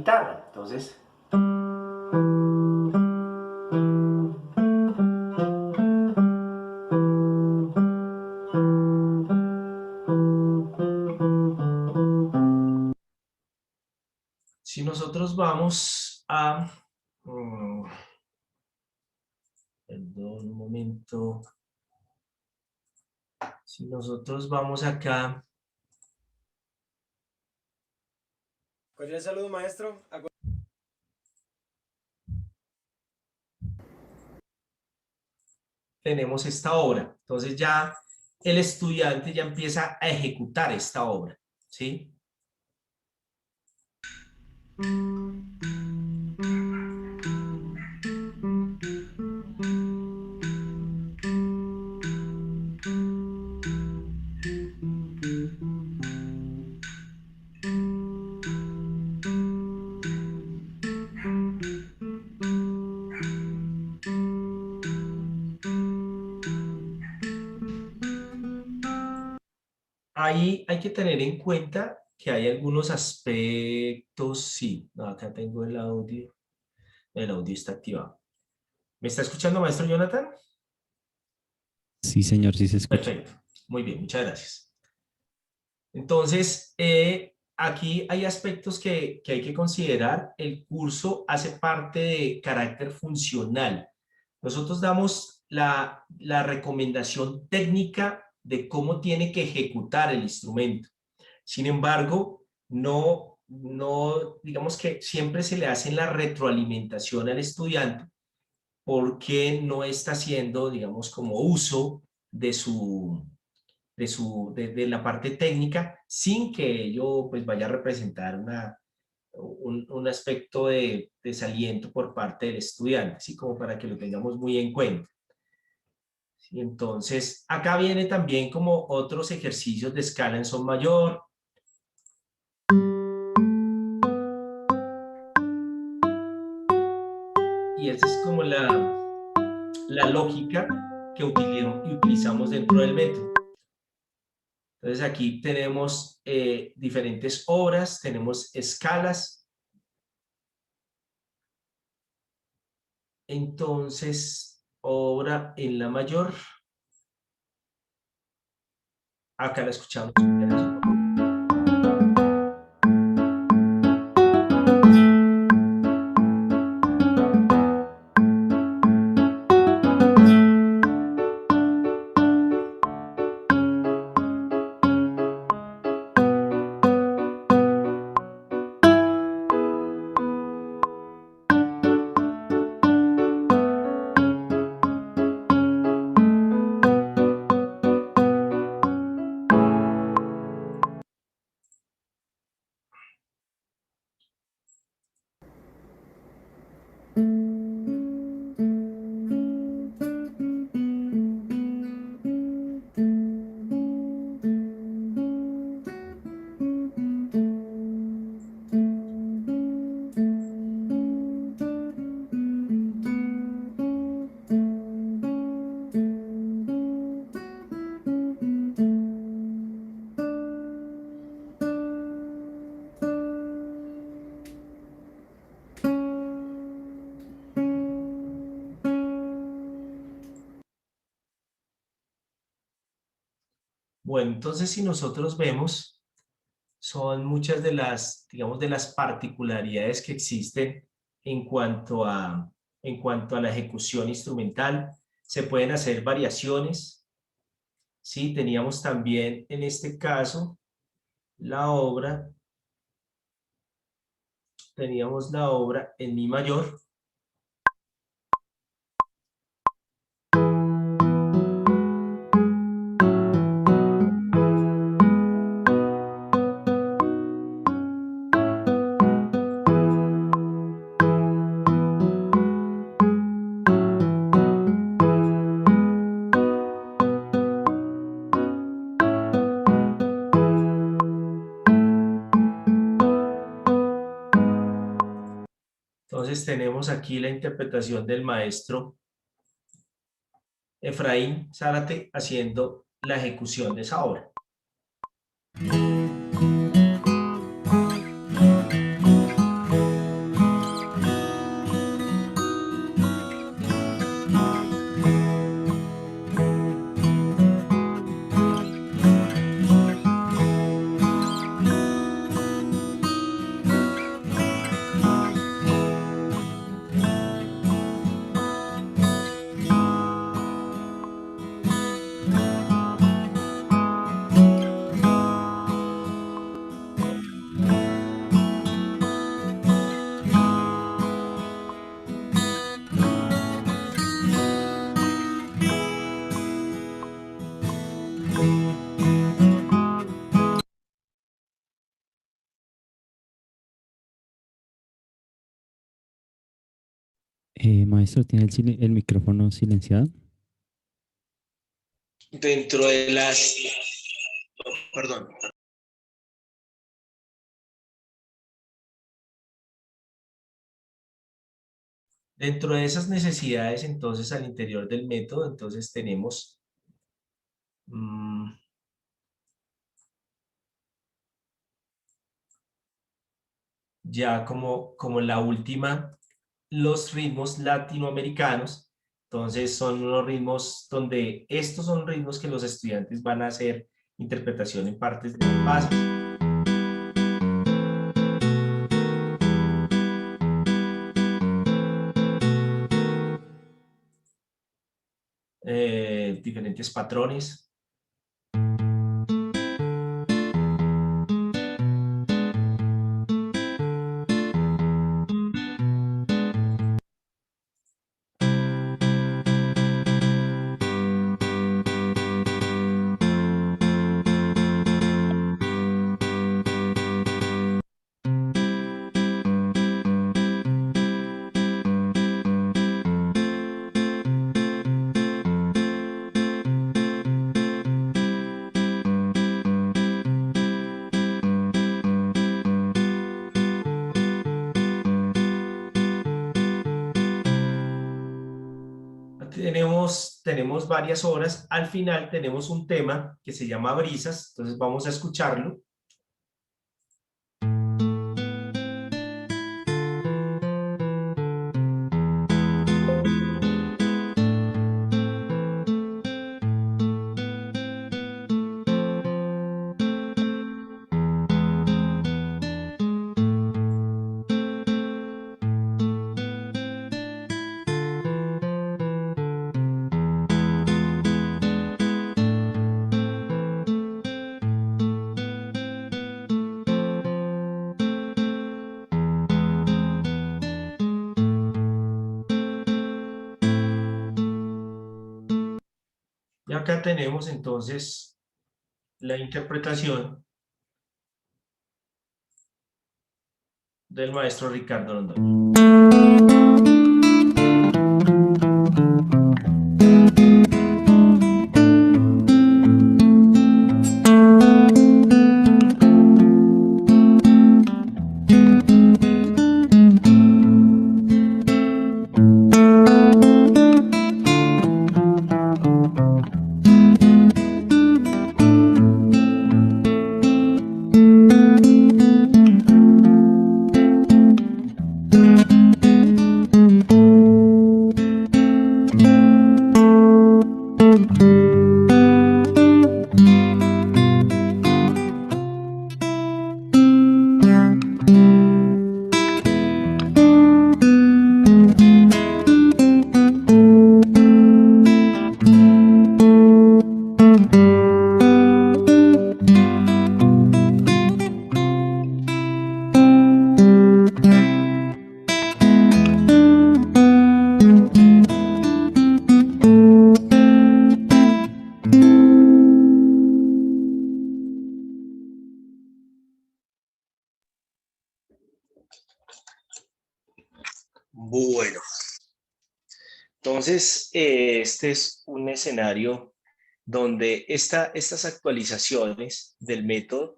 guitarra. Entonces... Si nosotros vamos a... perdón, un momento. Si nosotros vamos acá... Cordial saludo, maestro. Tenemos esta obra. Entonces ya el estudiante ya empieza a ejecutar esta obra, ¿sí? Ahí hay que tener en cuenta que hay algunos aspectos, sí, no, acá tengo el audio está activado. ¿Me está escuchando, maestro Jonathan? Sí, señor, sí se escucha. Perfecto, muy bien, muchas gracias. Entonces, aquí hay aspectos que hay que considerar. El curso hace parte de carácter funcional. Nosotros damos la recomendación técnica de cómo tiene que ejecutar el instrumento. Sin embargo, digamos que siempre se le hace la retroalimentación al estudiante porque no está haciendo, digamos, como uso de de la parte técnica sin que ello pues vaya a representar un aspecto de desaliento por parte del estudiante, así como para que lo tengamos muy en cuenta. ¿Sí? Entonces, acá viene también como otros ejercicios de escala en sol mayor. Y esa es como la lógica que utilizamos dentro del método. Entonces aquí tenemos diferentes obras, tenemos escalas. Entonces, obra en la mayor. Acá la escuchamos. Bueno, entonces si nosotros vemos, son muchas de las, digamos, de las particularidades que existen en cuanto en cuanto a la ejecución instrumental. Se pueden hacer variaciones. Sí, teníamos también en este caso la obra teníamos la obra en mi mayor. Entonces tenemos aquí la interpretación del maestro Efraín Zárate haciendo la ejecución de esa obra. Maestro, ¿tiene el micrófono silenciado? Dentro de las... Perdón. Dentro de esas necesidades, entonces, al interior del método, entonces tenemos ya como la última, los ritmos latinoamericanos. Entonces son unos ritmos donde estos son ritmos que los estudiantes van a hacer interpretación en partes de las bases. Diferentes patrones. Tenemos varias obras. Al final tenemos un tema que se llama Brisas, entonces vamos a escucharlo. Y acá tenemos entonces la interpretación del maestro Ricardo Londoño. Bueno, entonces este es un escenario donde estas actualizaciones del método,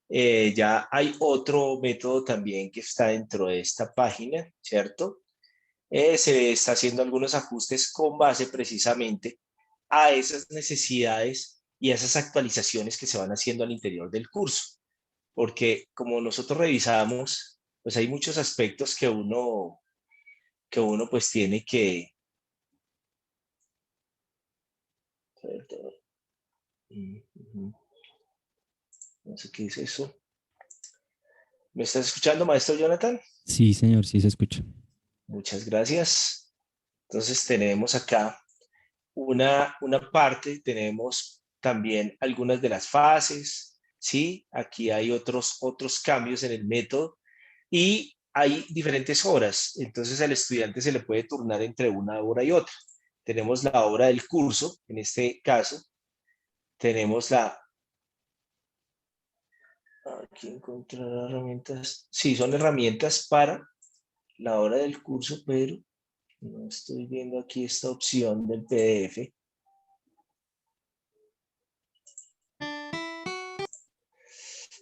ya hay otro método también que está dentro de esta página, ¿cierto? Se está haciendo algunos ajustes con base precisamente a esas necesidades y a esas actualizaciones que se van haciendo al interior del curso. Porque como nosotros revisamos, pues hay muchos aspectos que uno pues tiene que... No sé qué es eso. ¿Me estás escuchando, maestro Jonathan? Sí, señor, sí se escucha. Muchas gracias. Entonces tenemos acá una parte, tenemos también algunas de las fases, ¿sí? Aquí hay otros cambios en el método y hay diferentes horas. Entonces al estudiante se le puede turnar entre una hora y otra. Tenemos la hora del curso, en este caso. Tenemos aquí encontrar herramientas. Sí, son herramientas para la hora del curso, pero no estoy viendo aquí esta opción del PDF.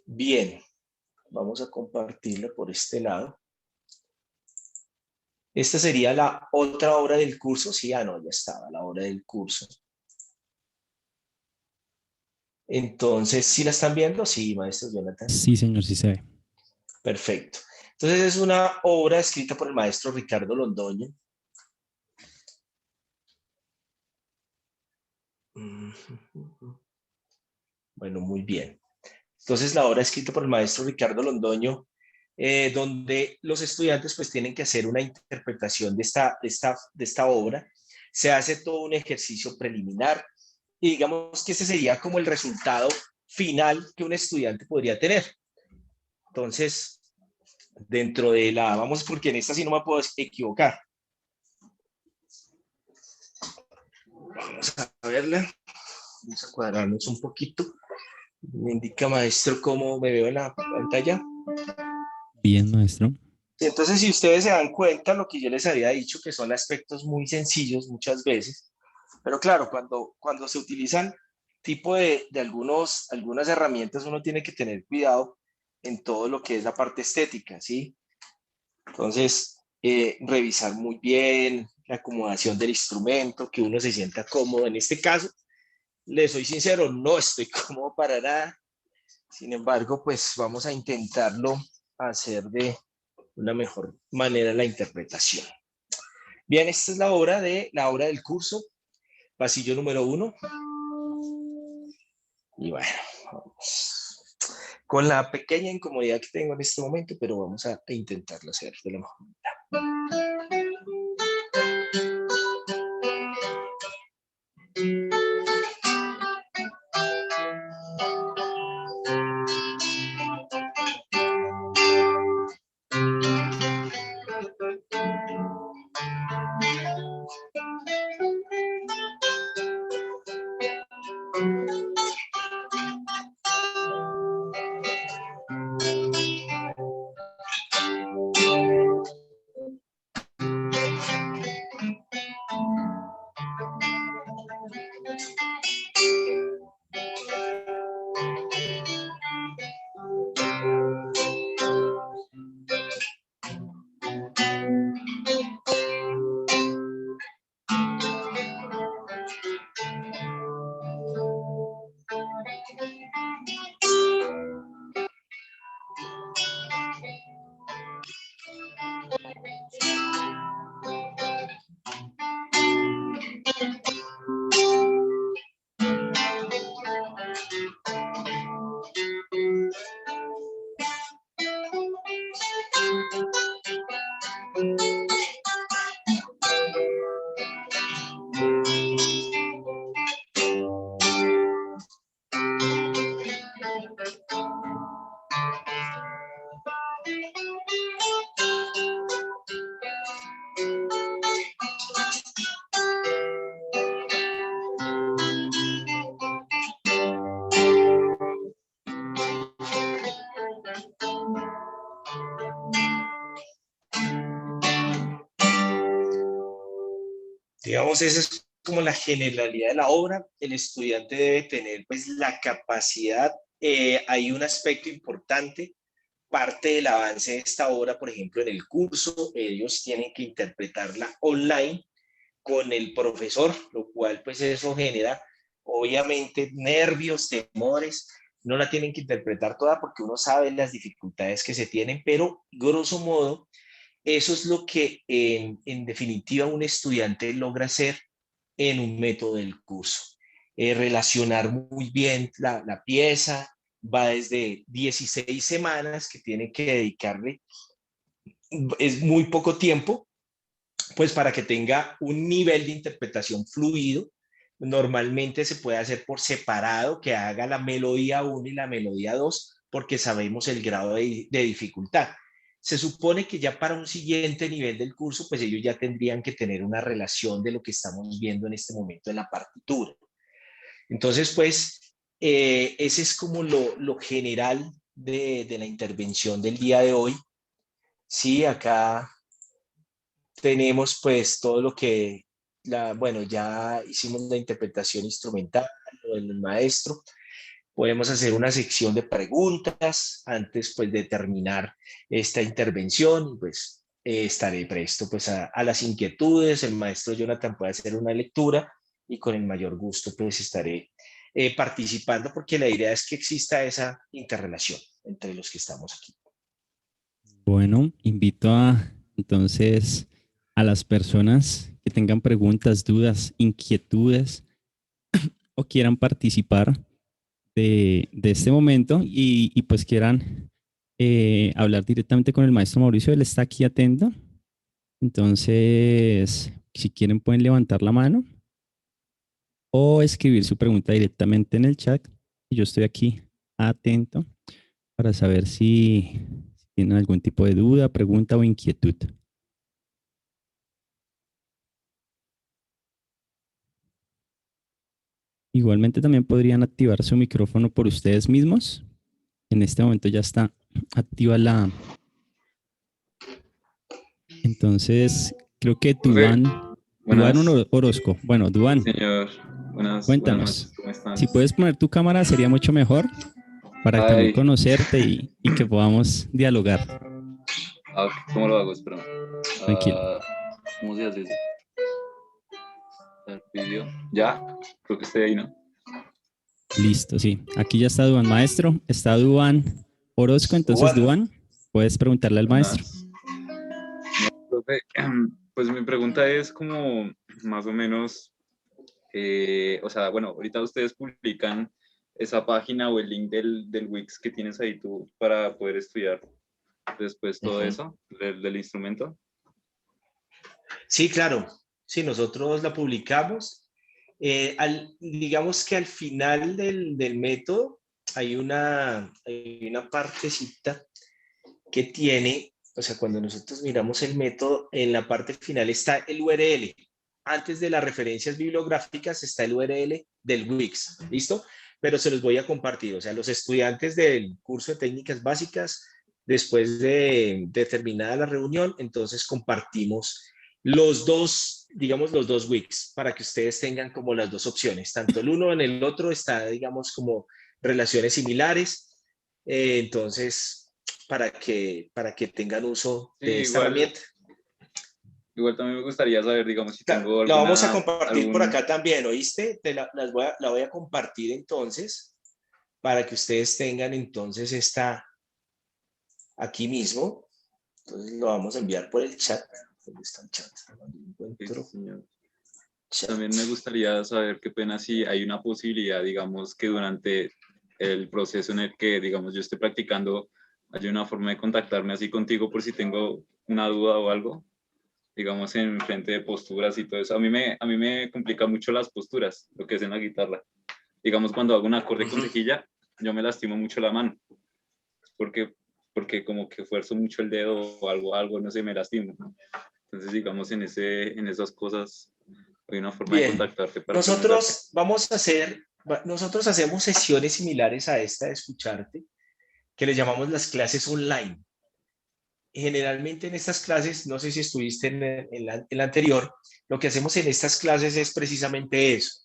Bien, vamos a compartirla por este lado. Esta sería la otra hora del curso. Sí, no, ya estaba la hora del curso. Entonces, ¿sí la están viendo? Sí, maestro Jonathan. Sí, señor, sí se ve. Perfecto. Entonces es una obra escrita por el maestro Ricardo Londoño. Bueno, muy bien. Entonces la obra escrita por el maestro Ricardo Londoño, donde los estudiantes pues tienen que hacer una interpretación de esta obra. Se hace todo un ejercicio preliminar y digamos que ese sería como el resultado final que un estudiante podría tener. Entonces, dentro de vamos, porque en esta sí no me puedo equivocar. Vamos a verla. Vamos a cuadrarnos un poquito. Me indica, maestro, cómo me veo en la pantalla. Bien, maestro. Entonces, si ustedes se dan cuenta, lo que yo les había dicho, que son aspectos muy sencillos muchas veces, pero claro, cuando se utilizan tipo de algunas herramientas, uno tiene que tener cuidado en todo lo que es la parte estética, ¿sí? Entonces, revisar muy bien la acomodación del instrumento, que uno se sienta cómodo. En este caso, les soy sincero, no estoy cómodo para nada. Sin embargo, pues vamos a intentarlo hacer de una mejor manera la interpretación. Bien, esta es la obra del curso, pasillo número 1. Y bueno, vamos. Con la pequeña incomodidad que tengo en este momento, pero vamos a intentarlo hacer de la mejor manera. Digamos, esa es como la generalidad de la obra. El estudiante debe tener pues la capacidad. Hay un aspecto importante, parte del avance de esta obra, por ejemplo, en el curso, ellos tienen que interpretarla online con el profesor, lo cual pues eso genera obviamente nervios, temores. No la tienen que interpretar toda porque uno sabe las dificultades que se tienen, pero grosso modo eso es lo que en definitiva un estudiante logra hacer en un método del curso. Relacionar muy bien la pieza, va desde 16 semanas que tiene que dedicarle, es muy poco tiempo, pues para que tenga un nivel de interpretación fluido. Normalmente se puede hacer por separado, que haga la melodía 1 y la melodía 2, porque sabemos el grado de dificultad. Se supone que ya para un siguiente nivel del curso, pues ellos ya tendrían que tener una relación de lo que estamos viendo en este momento en la partitura. Entonces, pues, ese es como lo general de la intervención del día de hoy. Sí, acá tenemos pues todo lo que, bueno, ya hicimos la interpretación instrumental, el maestro. Podemos hacer una sección de preguntas antes pues de terminar esta intervención. Pues estaré presto pues a las inquietudes. El maestro Jonathan puede hacer una lectura y con el mayor gusto pues estaré participando porque la idea es que exista esa interrelación entre los que estamos aquí. Bueno, invito entonces a las personas que tengan preguntas, dudas, inquietudes o quieran participar de este momento y pues quieran hablar directamente con el maestro Mauricio. Él está aquí atento. Entonces, si quieren pueden levantar la mano o escribir su pregunta directamente en el chat. Yo estoy aquí atento para saber si tienen algún tipo de duda, pregunta o inquietud. Igualmente también podrían activar su micrófono por ustedes mismos. En este momento ya está activa la... Entonces, creo que Profe, Duan buenas. Orozco. Bueno, Sí, Duan, señor. Buenas cuéntanos. noches, ¿cómo están? Si puedes poner tu cámara sería mucho mejor para también Ay, conocerte y que podamos dialogar. ¿cómo lo hago? Espera. Tranquilo. ¿Cómo se hace eso? El vídeo. ¿Ya? Creo que estoy ahí, ¿no? Listo, sí. Aquí ya está Duan Maestro. Está Duan Orozco. Entonces, Bueno, Duan, puedes preguntarle al maestro. Buenas. Profe, pues mi pregunta es como más o menos, o sea, bueno, ahorita ustedes publican esa página o el link del Wix que tienes ahí tú para poder estudiar después todo eso del instrumento. sí, claro. Sí, nosotros la publicamos. Digamos que al final del método hay una partecita que tiene, o sea, cuando nosotros miramos el método, en la parte final está el URL. Antes de las referencias bibliográficas está el URL del Wix, ¿listo? Pero se los voy a compartir, o sea, los estudiantes del curso de técnicas básicas, después de terminada la reunión, entonces compartimos los dos, digamos, los dos Wix, para que ustedes tengan como las dos opciones. Tanto el uno en el otro está, digamos, como relaciones similares. Entonces, para que tengan uso Sí, de esta herramienta. igual también me gustaría saber, digamos, si Claro, tengo la vamos a compartir por acá también, ¿oíste? La voy a compartir entonces para que ustedes tengan entonces esta aquí mismo. Entonces lo vamos a enviar por el chat. ¿Dónde está el chat? Sí, señor. Chat. También me gustaría saber qué pena si hay una posibilidad, digamos, que durante el proceso en el que, digamos, yo esté practicando, hay una forma de contactarme así contigo por si tengo una duda o algo, digamos, en frente de posturas y todo eso. A mí me complica mucho las posturas, lo que es en la guitarra. Digamos, cuando hago un acorde con cejilla, yo me lastimo mucho la mano, porque como que fuerzo mucho el dedo o algo, no sé, me lastimo. Entonces, digamos, en esas cosas hay una forma de Bien, contactarte para preguntarte. nosotros hacemos sesiones similares a esta de escucharte, que le llamamos las clases online. generalmente en estas clases, no sé si estuviste en la anterior, lo que hacemos en estas clases es precisamente eso,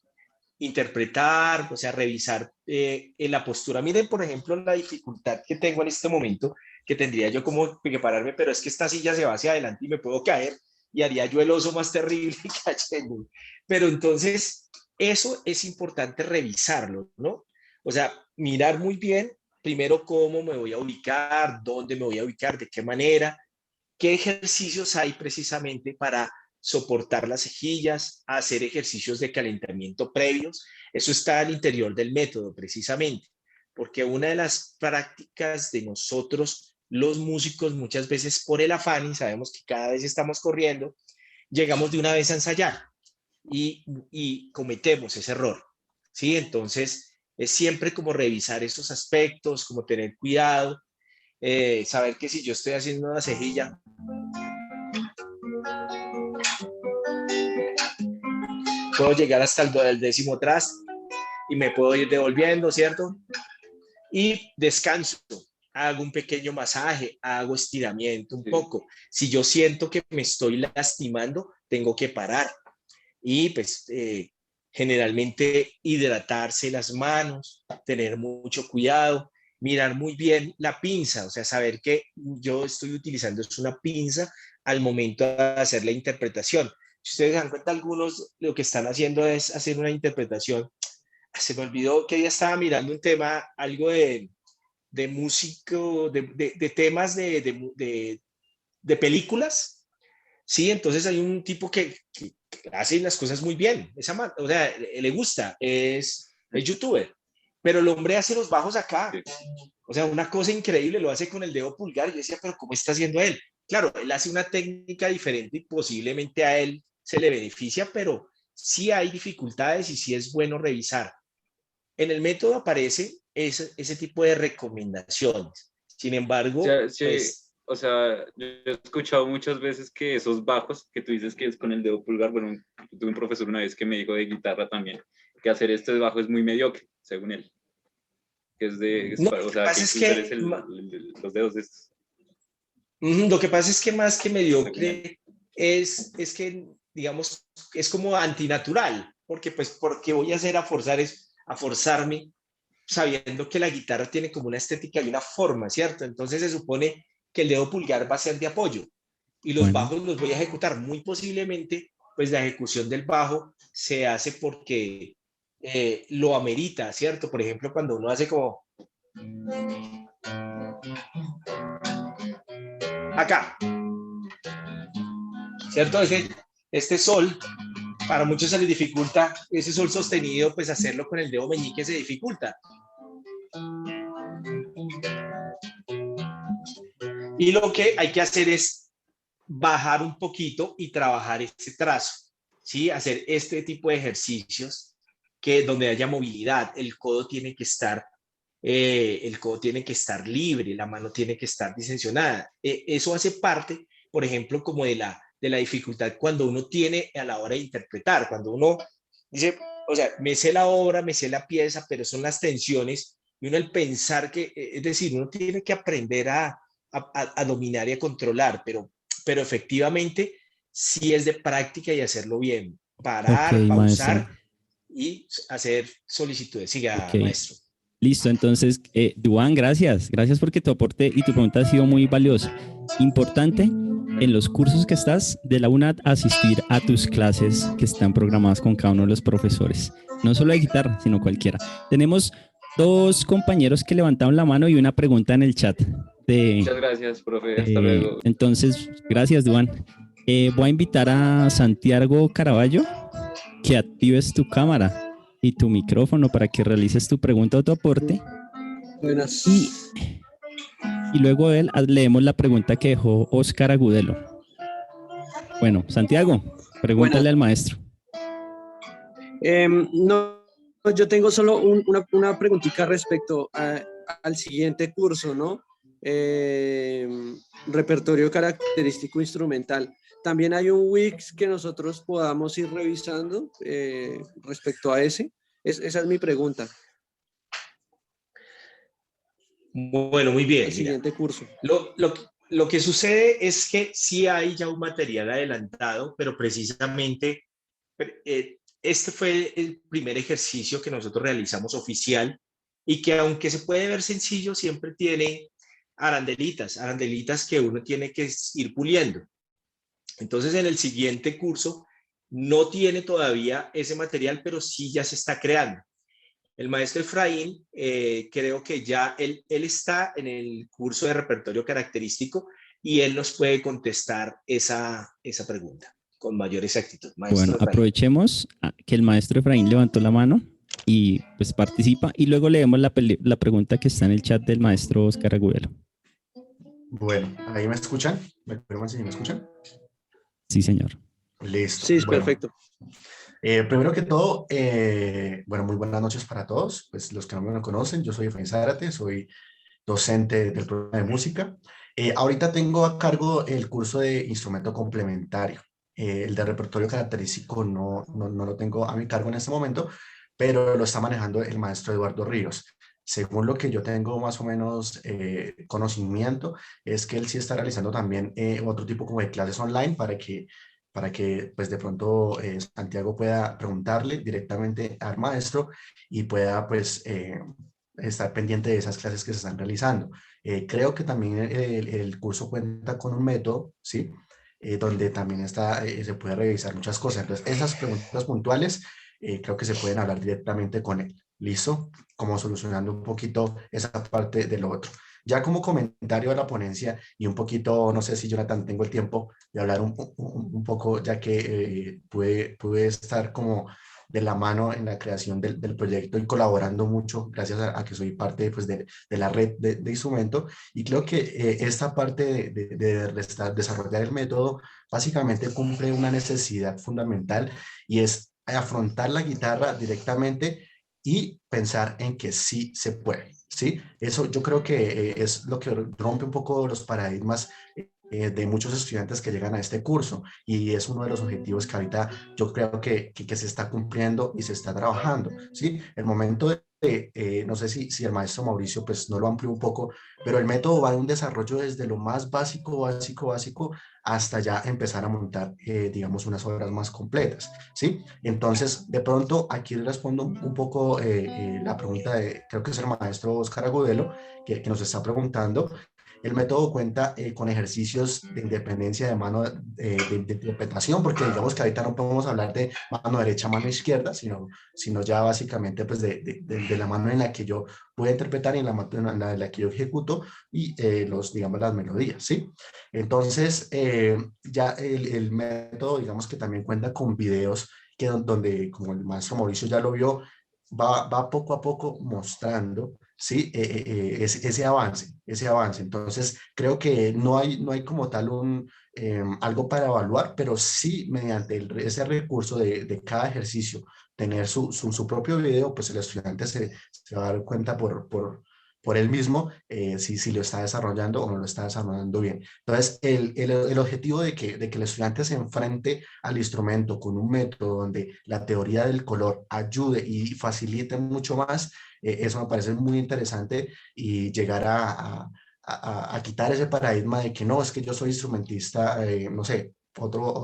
interpretar, o sea, revisar en la postura. Miren, por ejemplo, la dificultad que tengo en este momento, que tendría yo como que pararme, pero es que esta silla se va hacia adelante y me puedo caer y haría yo el oso más terrible cayendo. Pero entonces, eso es importante revisarlo, ¿no? O sea, mirar muy bien, primero cómo me voy a ubicar, dónde me voy a ubicar, de qué manera, qué ejercicios hay precisamente para soportar las cejillas, hacer ejercicios de calentamiento previos. Eso está al interior del método precisamente, porque una de las prácticas de nosotros, los músicos, muchas veces por el afán, y sabemos que cada vez estamos corriendo, llegamos de una vez a ensayar y cometemos ese error. ¿Sí? Entonces, es siempre como revisar esos aspectos, como tener cuidado, saber que si yo estoy haciendo una cejilla, puedo llegar hasta el 10º traste y me puedo ir devolviendo, ¿cierto? Y descanso, hago un pequeño masaje, hago estiramiento un poco. Si yo siento que me estoy lastimando, tengo que parar. Y pues generalmente hidratarse las manos, tener mucho cuidado, mirar muy bien la pinza, o sea, saber que yo estoy utilizando es una pinza al momento de hacer la interpretación. Si ustedes se dan cuenta, algunos lo que están haciendo es hacer una interpretación. Se me olvidó que ya estaba mirando un tema, algo de músico, de temas de películas. Sí, entonces hay un tipo que hace las cosas muy bien. O sea, le gusta, es youtuber. Pero el hombre hace los bajos acá. O sea, una cosa increíble, lo hace con el dedo pulgar. Y yo decía, pero ¿cómo está haciendo él? Claro, él hace una técnica diferente y posiblemente a él se le beneficia, pero sí hay dificultades y sí es bueno revisar. En el método aparece ese tipo de recomendaciones. Sin embargo, Sí, pues, o sea, yo he escuchado muchas veces que esos bajos que tú dices que es con el dedo pulgar, bueno, tuve un profesor una vez que me dijo de guitarra también, que hacer este bajo es muy mediocre, según él, que no, o lo que sea, que pasa hay es que usar es que los dedos de estos. Lo que pasa es que más que Según él. mediocre es que, digamos, es como antinatural, porque pues, porque voy a hacer a forzar es a forzarme sabiendo que la guitarra tiene como una estética y una forma, ¿cierto? Entonces se supone que el dedo pulgar va a ser de apoyo y los Bueno, bajos los voy a ejecutar. Muy posiblemente, pues la ejecución del bajo se hace porque lo amerita, ¿cierto? Por ejemplo, cuando uno hace como acá, ¿cierto? Este sol, para muchos se les dificulta, ese sol sostenido, pues hacerlo con el dedo meñique se dificulta. Y lo que hay que hacer es bajar un poquito y trabajar ese trazo, ¿sí? Hacer este tipo de ejercicios que donde haya movilidad, el codo tiene que estar libre, la mano tiene que estar distensionada. Eso hace parte, por ejemplo, como de la dificultad cuando uno tiene a la hora de interpretar, cuando uno dice, o sea, me sé la obra, me sé la pieza, pero son las tensiones y uno el pensar que, es decir, uno tiene que aprender a dominar y a controlar, pero efectivamente sí es de práctica y hacerlo bien, ok, parar, maestro. pausar y hacer solicitudes. Ok, Siga, maestro. listo. Entonces, Duan, gracias. Gracias porque tu aporte y tu pregunta ha sido muy valiosa. Importante en los cursos que estás de la UNAD asistir a tus clases que están programadas con cada uno de los profesores. No solo de guitarra, sino cualquiera. Tenemos dos compañeros que levantaron la mano y una pregunta en el chat. Muchas gracias, profe. Hasta luego. Entonces, gracias, Duan. Voy a invitar a Santiago Caraballo que actives tu cámara y tu micrófono para que realices tu pregunta o tu aporte. Buenas. Y luego de él leemos la pregunta que dejó Oscar Agudelo. Bueno, Santiago, pregúntale al maestro. No, yo tengo solo una preguntita respecto al siguiente curso, ¿no? Repertorio característico instrumental. También hay un Wix que nosotros podamos ir revisando respecto a ese. Esa es mi pregunta. Bueno, muy bien. El siguiente curso. Lo Lo que sucede es que sí hay ya un material adelantado, pero precisamente este fue el primer ejercicio que nosotros realizamos oficial y que aunque se puede ver sencillo, siempre tiene arandelitas que uno tiene que ir puliendo. Entonces, en el siguiente curso no tiene todavía ese material, pero sí ya se está creando. El maestro Efraín, creo que ya él está en el curso de repertorio característico y él nos puede contestar esa pregunta con mayor exactitud. Bueno, Maestro Efraín. aprovechemos que el maestro Efraín levantó la mano y pues participa y luego leemos la pregunta que está en el chat del maestro Oscar Agudelo. Bueno, ¿ahí me escuchan? ¿Me confirman si me escuchan? Sí, señor. Listo. Sí, es Bueno, perfecto. primero que todo, bueno, muy buenas noches para todos. Pues los que no me conocen, yo soy Efraín Zárate, soy docente del programa de música. Ahorita tengo a cargo el curso de instrumento complementario. El de repertorio característico no lo tengo a mi cargo en este momento, pero lo está manejando el maestro Eduardo Ríos. Según lo que yo tengo más o menos conocimiento, es que él sí está realizando también otro tipo como de clases online para que pues de pronto Santiago pueda preguntarle directamente al maestro y pueda pues estar pendiente de esas clases que se están realizando. Creo que también el curso cuenta con un método, ¿sí? Donde también se puede revisar muchas cosas. Entonces, esas preguntas puntuales creo que se pueden hablar directamente con él. ¿Listo? Como solucionando un poquito esa parte de lo otro. Ya como comentario de la ponencia y un poquito, no sé si Jonathan tengo el tiempo de hablar un poco, ya que pude estar como de la mano en la creación del proyecto y colaborando mucho gracias a que soy parte pues, de la red de instrumento. Y creo que esta parte de desarrollar el método básicamente cumple una necesidad fundamental y es afrontar la guitarra directamente y pensar en que sí se puede, ¿sí? Eso yo creo que es lo que rompe un poco los paradigmas de muchos estudiantes que llegan a este curso y es uno de los objetivos que ahorita yo creo que se está cumpliendo y se está trabajando, ¿sí? El momento no sé si el maestro Mauricio pues no lo amplió un poco, pero el método va de un desarrollo desde lo más básico, hasta ya empezar a montar, digamos, unas obras más completas, ¿sí? Entonces, de pronto, aquí respondo un poco la pregunta creo que es el maestro Oscar Agudelo, que nos está preguntando. El método cuenta con ejercicios de independencia de mano de interpretación, porque digamos que ahorita no podemos hablar de mano derecha, mano izquierda, sino ya básicamente pues de la mano en la que yo voy a interpretar y en la mano en la que yo ejecuto y digamos las melodías, ¿sí? Entonces, ya el método digamos que también cuenta con videos donde, como el maestro Mauricio ya lo vio, va poco a poco mostrando, ¿sí? Ese avance. Entonces, creo que no hay como tal algo para evaluar, pero sí mediante ese recurso de cada ejercicio, tener su propio video, pues el estudiante se va a dar cuenta por él mismo si lo está desarrollando o no lo está desarrollando bien. Entonces, el objetivo de que el estudiante se enfrente al instrumento con un método donde la teoría del color ayude y facilite mucho más, eso me parece muy interesante y llegar a quitar ese paradigma de que no, es que yo soy instrumentista, no sé,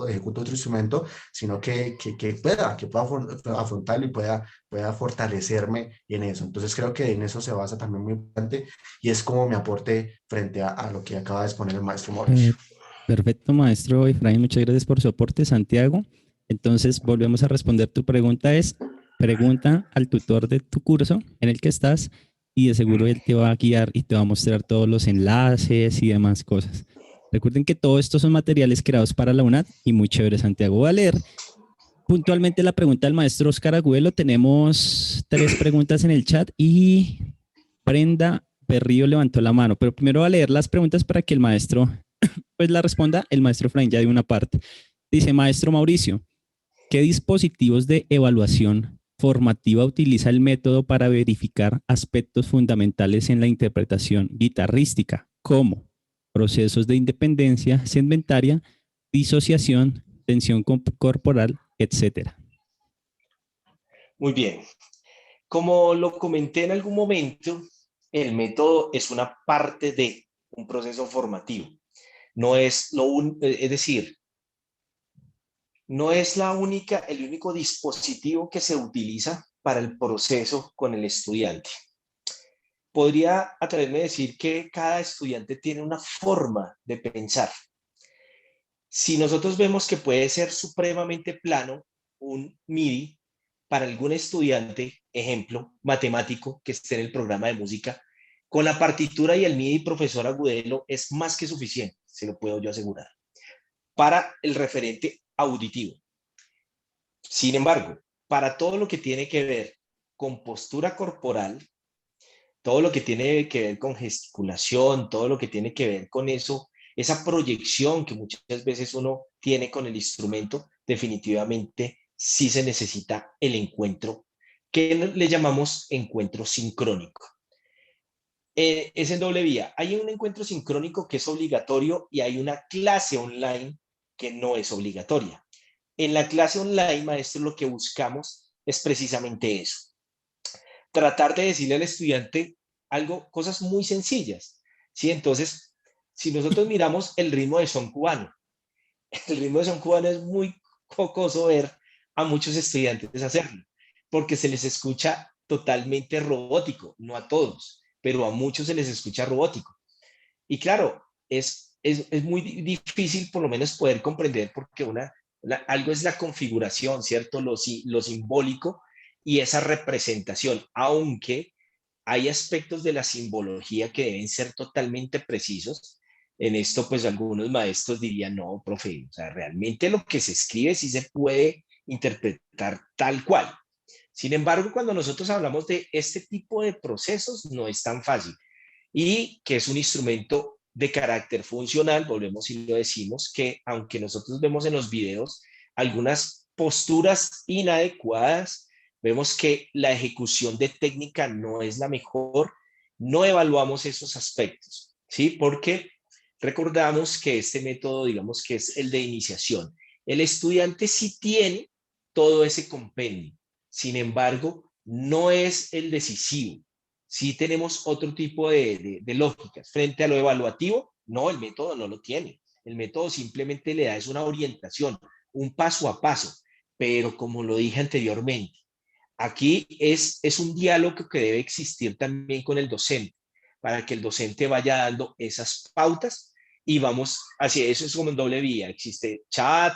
ejecuto otro instrumento, sino que pueda afrontarlo y pueda fortalecerme en eso. Entonces creo que en eso se basa también muy importante y es como mi aporte frente a lo que acaba de exponer el maestro Mauricio. Perfecto, maestro Efraín, muchas gracias por su aporte, Santiago. Entonces, volvemos a responder. Tu pregunta es, pregunta al tutor de tu curso en el que estás y de seguro él te va a guiar y te va a mostrar todos los enlaces y demás cosas. Recuerden que todo esto son materiales creados para la UNAD y muy chévere, Santiago. Voy a leer puntualmente la pregunta del maestro Oscar Agüelo. Tenemos 3 preguntas en el chat y Brenda Berrío levantó la mano, pero primero voy a leer las preguntas para que el maestro pues la responda. El maestro Efraín ya de una parte. Dice, maestro Mauricio, ¿qué dispositivos de evaluación formativa utiliza el método para verificar aspectos fundamentales en la interpretación guitarrística, como procesos de independencia segmentaria, disociación, tensión corporal, etcétera? Muy bien. Como lo comenté en algún momento, el método es una parte de un proceso formativo. no es es decir, no es el único dispositivo que se utiliza para el proceso con el estudiante. Podría atreverme a decir que cada estudiante tiene una forma de pensar. Si nosotros vemos que puede ser supremamente plano un MIDI para algún estudiante, ejemplo, matemático que esté en el programa de música, con la partitura y el MIDI profesor Agudelo es más que suficiente, se lo puedo yo asegurar, para el referente auditivo. Sin embargo, para todo lo que tiene que ver con postura corporal, todo lo que tiene que ver con gesticulación, todo lo que tiene que ver con eso, esa proyección que muchas veces uno tiene con el instrumento, definitivamente sí se necesita el encuentro, que le llamamos encuentro sincrónico. Es en doble vía. Hay un encuentro sincrónico que es obligatorio y hay una clase online que no es obligatoria. En la clase online, maestro, lo que buscamos es precisamente eso. Tratar de decirle al estudiante cosas muy sencillas, ¿sí? Entonces, si nosotros miramos el ritmo de son cubano, el ritmo de son cubano es muy jocoso ver a muchos estudiantes hacerlo, porque se les escucha totalmente robótico, no a todos, pero a muchos se les escucha robótico. Y claro, es muy difícil por lo menos poder comprender porque algo es la configuración, ¿cierto? Lo simbólico y esa representación, aunque hay aspectos de la simbología que deben ser totalmente precisos. En esto, pues algunos maestros dirían, no, profe, o sea, realmente lo que se escribe sí se puede interpretar tal cual. Sin embargo, cuando nosotros hablamos de este tipo de procesos, no es tan fácil. Y que es un instrumento de carácter funcional, volvemos y lo decimos, que aunque nosotros vemos en los videos algunas posturas inadecuadas, vemos que la ejecución de técnica no es la mejor, no evaluamos esos aspectos, ¿sí? Porque recordamos que este método, digamos que es el de iniciación. El estudiante sí tiene todo ese compendio, sin embargo, no es el decisivo. Sí tenemos otro tipo de lógicas. Frente a lo evaluativo, no, el método no lo tiene. El método simplemente le da es una orientación, un paso a paso. Pero como lo dije anteriormente, aquí es un diálogo que debe existir también con el docente, para que el docente vaya dando esas pautas y vamos hacia eso. Es como en doble vía. Existe chat,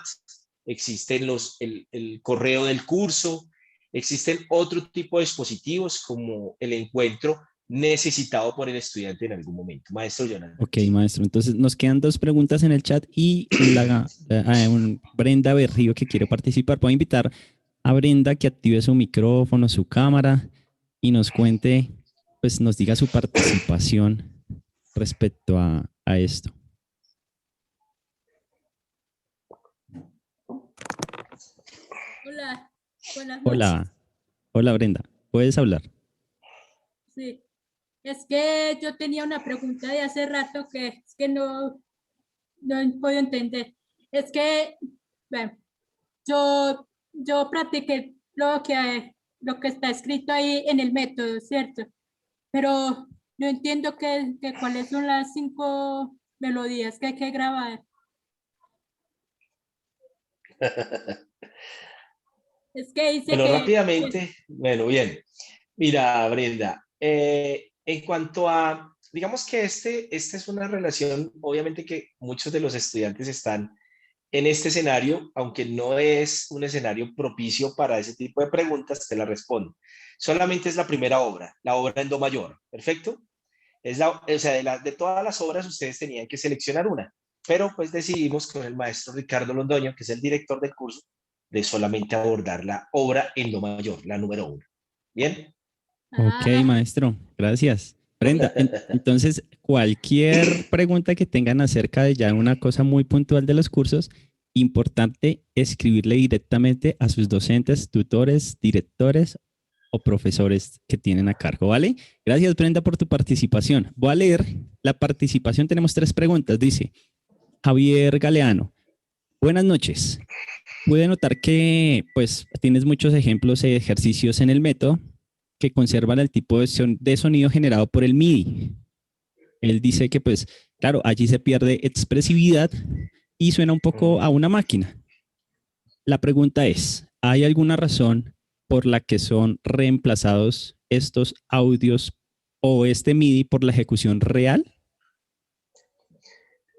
existe el correo del curso, existen otro tipo de dispositivos como el encuentro necesitado por el estudiante en algún momento. Maestro Jonathan. Ok, maestro. Entonces nos quedan dos preguntas en el chat y Brenda Berrío que quiere participar. Puedo invitar a Brenda que active su micrófono, su cámara y nos cuente, pues nos diga su participación respecto a esto. Hola, buenas noches. Hola Brenda, ¿puedes hablar? Sí, es que yo tenía una pregunta de hace rato que es que no puedo entender. Es que, bueno, yo practiqué lo que está escrito ahí en el método, ¿cierto? Pero no entiendo cuáles son las 5 melodías que hay que grabar. Es que dice Bueno, que... rápidamente, bueno, bien. Mira, Brenda, en cuanto a, digamos que esta es una relación, obviamente que muchos de los estudiantes están en este escenario, aunque no es un escenario propicio para ese tipo de preguntas, te la respondo. Solamente es la primera obra, la obra en do mayor, ¿perfecto? O sea, de todas las obras ustedes tenían que seleccionar una, pero pues decidimos con el maestro Ricardo Londoño, que es el director del curso, de solamente abordar la obra en do mayor, la número 1. ¿Bien? Ok, maestro, gracias. Brenda, entonces cualquier pregunta que tengan acerca de ya una cosa muy puntual de los cursos, importante escribirle directamente a sus docentes, tutores, directores o profesores que tienen a cargo, ¿vale? Gracias, Brenda, por tu participación. Voy a leer la participación. Tenemos 3 preguntas. Dice Javier Galeano. Buenas noches. Pude notar que pues tienes muchos ejemplos de ejercicios en el método que conservan el tipo de sonido generado por el MIDI. Él dice que pues, claro, allí se pierde expresividad y suena un poco a una máquina. La pregunta es, ¿hay alguna razón por la que son reemplazados estos audios o este MIDI por la ejecución real?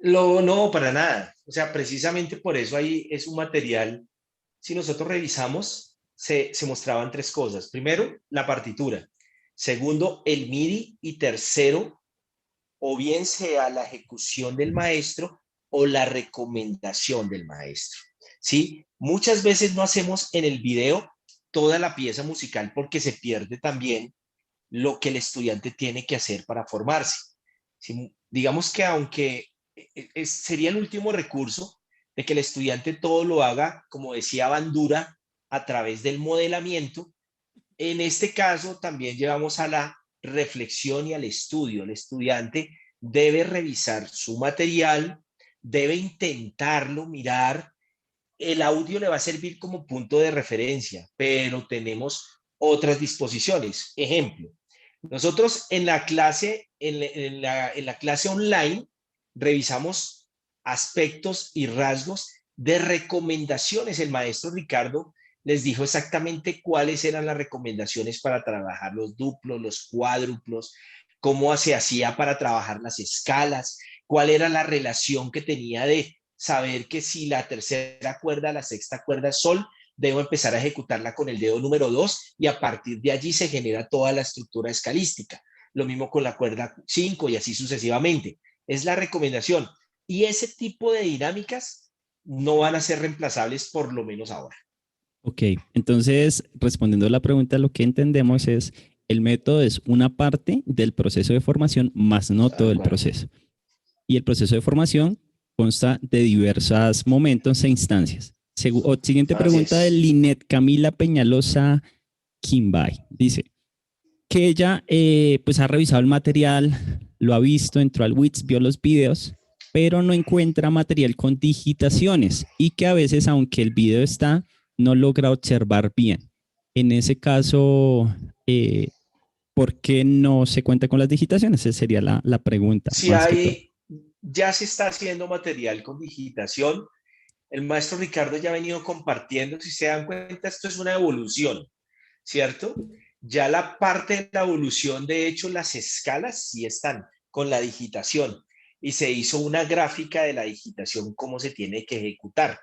No, para nada. O sea, precisamente por eso ahí es un material. Si nosotros revisamos, se mostraban tres cosas. Primero, la partitura. Segundo, el MIDI. Y tercero, o bien sea la ejecución del maestro o la recomendación del maestro. ¿Sí? Muchas veces no hacemos en el video toda la pieza musical porque se pierde también lo que el estudiante tiene que hacer para formarse. ¿Sí? Digamos que aunque sería el último recurso de que el estudiante todo lo haga, como decía Bandura, a través del modelamiento, en este caso también llevamos a la reflexión y al estudio. El estudiante debe revisar su material, debe intentarlo, mirar. El audio le va a servir como punto de referencia, pero tenemos otras disposiciones. Ejemplo, nosotros en la clase, en la clase online, revisamos aspectos y rasgos de recomendaciones. El maestro Ricardo les dijo exactamente cuáles eran las recomendaciones para trabajar los duplos, los cuádruplos, cómo se hacía para trabajar las escalas, cuál era la relación que tenía de saber que si la tercera cuerda, la sexta cuerda es sol, debo empezar a ejecutarla con el dedo número 2 y a partir de allí se genera toda la estructura escalística. Lo mismo con la cuerda 5 y así sucesivamente. Es la recomendación. Y ese tipo de dinámicas no van a ser reemplazables por lo menos ahora. Ok, entonces respondiendo a la pregunta, lo que entendemos es el método es una parte del proceso de formación, más no todo el proceso. Y el proceso de formación consta de diversos momentos e instancias. Siguiente pregunta de Linet Camila Peñalosa Kimbay. Dice que ella pues ha revisado el material, lo ha visto, entró al Wix, vio los videos, pero no encuentra material con digitaciones y que a veces, aunque el video está, no logra observar bien. En ese caso, ¿por qué no se cuenta con las digitaciones? Esa sería la pregunta. Si hay, ya se está haciendo material con digitación. El maestro Ricardo ya ha venido compartiendo, si se dan cuenta, esto es una evolución, ¿cierto? Ya la parte de la evolución, de hecho, las escalas sí están con la digitación y se hizo una gráfica de la digitación, cómo se tiene que ejecutar.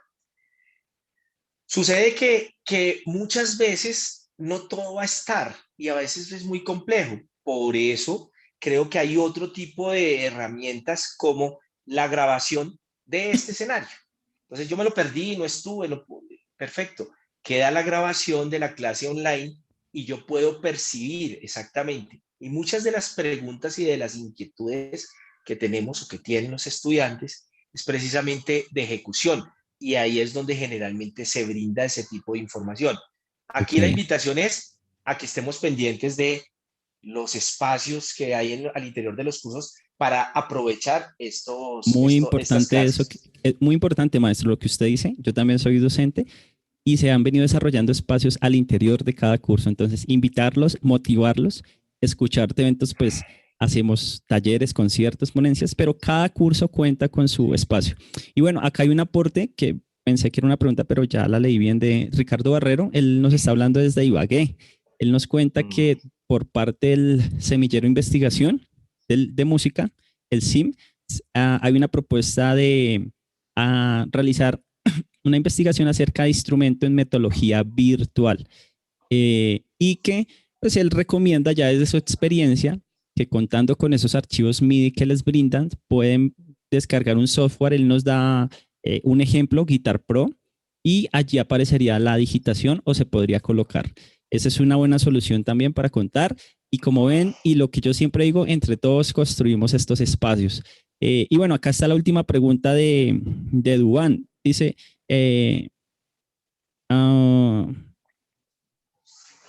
Sucede que muchas veces no todo va a estar y a veces es muy complejo. Por eso creo que hay otro tipo de herramientas como la grabación de este escenario. Entonces yo me lo perdí, no estuve, perfecto. Queda la grabación de la clase online y yo puedo percibir exactamente. Y muchas de las preguntas y de las inquietudes que tenemos o que tienen los estudiantes es precisamente de ejecución. Y ahí es donde generalmente se brinda ese tipo de información. Aquí la invitación es a que estemos pendientes de los espacios que hay al interior de los cursos para aprovechar Muy importante eso, es muy importante, maestro, lo que usted dice. Yo también soy docente y se han venido desarrollando espacios al interior de cada curso. Entonces, invitarlos, motivarlos, escuchar de eventos, pues hacemos talleres, conciertos, ponencias, pero cada curso cuenta con su espacio. Y bueno, acá hay un aporte que pensé que era una pregunta, pero ya la leí bien de Ricardo Barrero. Él nos está hablando desde Ibagué. Él nos cuenta que por parte del Semillero Investigación de Música, el SIM, hay una propuesta de realizar una investigación acerca de instrumento en metodología virtual y que pues él recomienda ya desde su experiencia que contando con esos archivos MIDI que les brindan pueden descargar un software. Él nos da un ejemplo, Guitar Pro, y allí aparecería la digitación o se podría colocar. Esa es una buena solución también para contar. Y como ven, y lo que yo siempre digo, entre todos construimos estos espacios. Y bueno, acá está la última pregunta de Duan. Dice que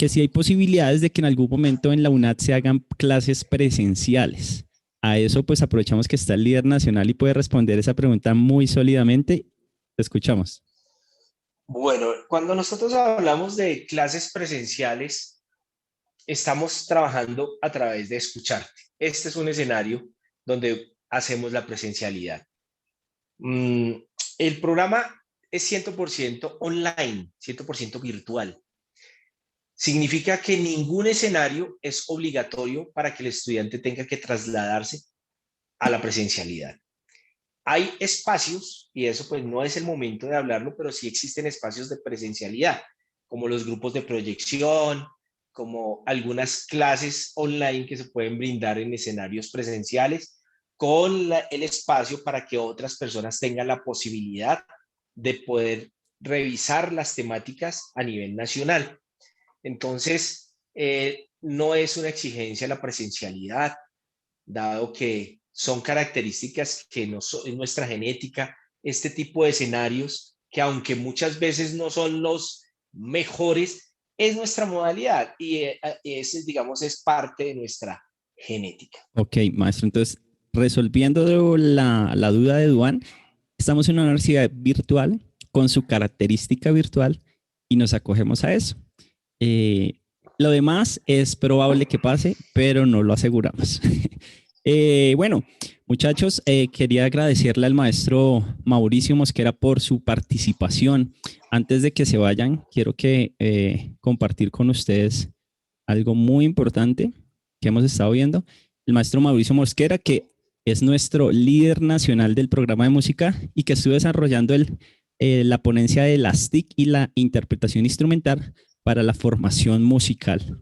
si hay posibilidades de que en algún momento en la UNAD se hagan clases presenciales. A eso pues aprovechamos que está el líder nacional y puede responder esa pregunta muy sólidamente. Te escuchamos. Bueno, cuando nosotros hablamos de clases presenciales, estamos trabajando a través de escucharte. Este es un escenario donde hacemos la presencialidad. El programa es 100% online, 100% virtual. Significa que ningún escenario es obligatorio para que el estudiante tenga que trasladarse a la presencialidad. Hay espacios, y eso pues no es el momento de hablarlo, pero sí existen espacios de presencialidad, como los grupos de proyección, como algunas clases online que se pueden brindar en escenarios presenciales, con el espacio para que otras personas tengan la posibilidad de poder revisar las temáticas a nivel nacional. Entonces, no es una exigencia la presencialidad, dado que son características que no son en nuestra genética, este tipo de escenarios que aunque muchas veces no son los mejores, es nuestra modalidad y ese, digamos, es parte de nuestra genética. Ok, maestro, entonces, resolviendo la duda de Duan, estamos en una universidad virtual con su característica virtual y nos acogemos a eso. Lo demás es probable que pase, pero no lo aseguramos. Bueno, muchachos, quería agradecerle al maestro Mauricio Mosquera por su participación. Antes de que se vayan, quiero compartir con ustedes algo muy importante que hemos estado viendo. El maestro Mauricio Mosquera, que es nuestro líder nacional del programa de música y que estuvo desarrollando la ponencia de las TIC y la interpretación instrumental para la formación musical.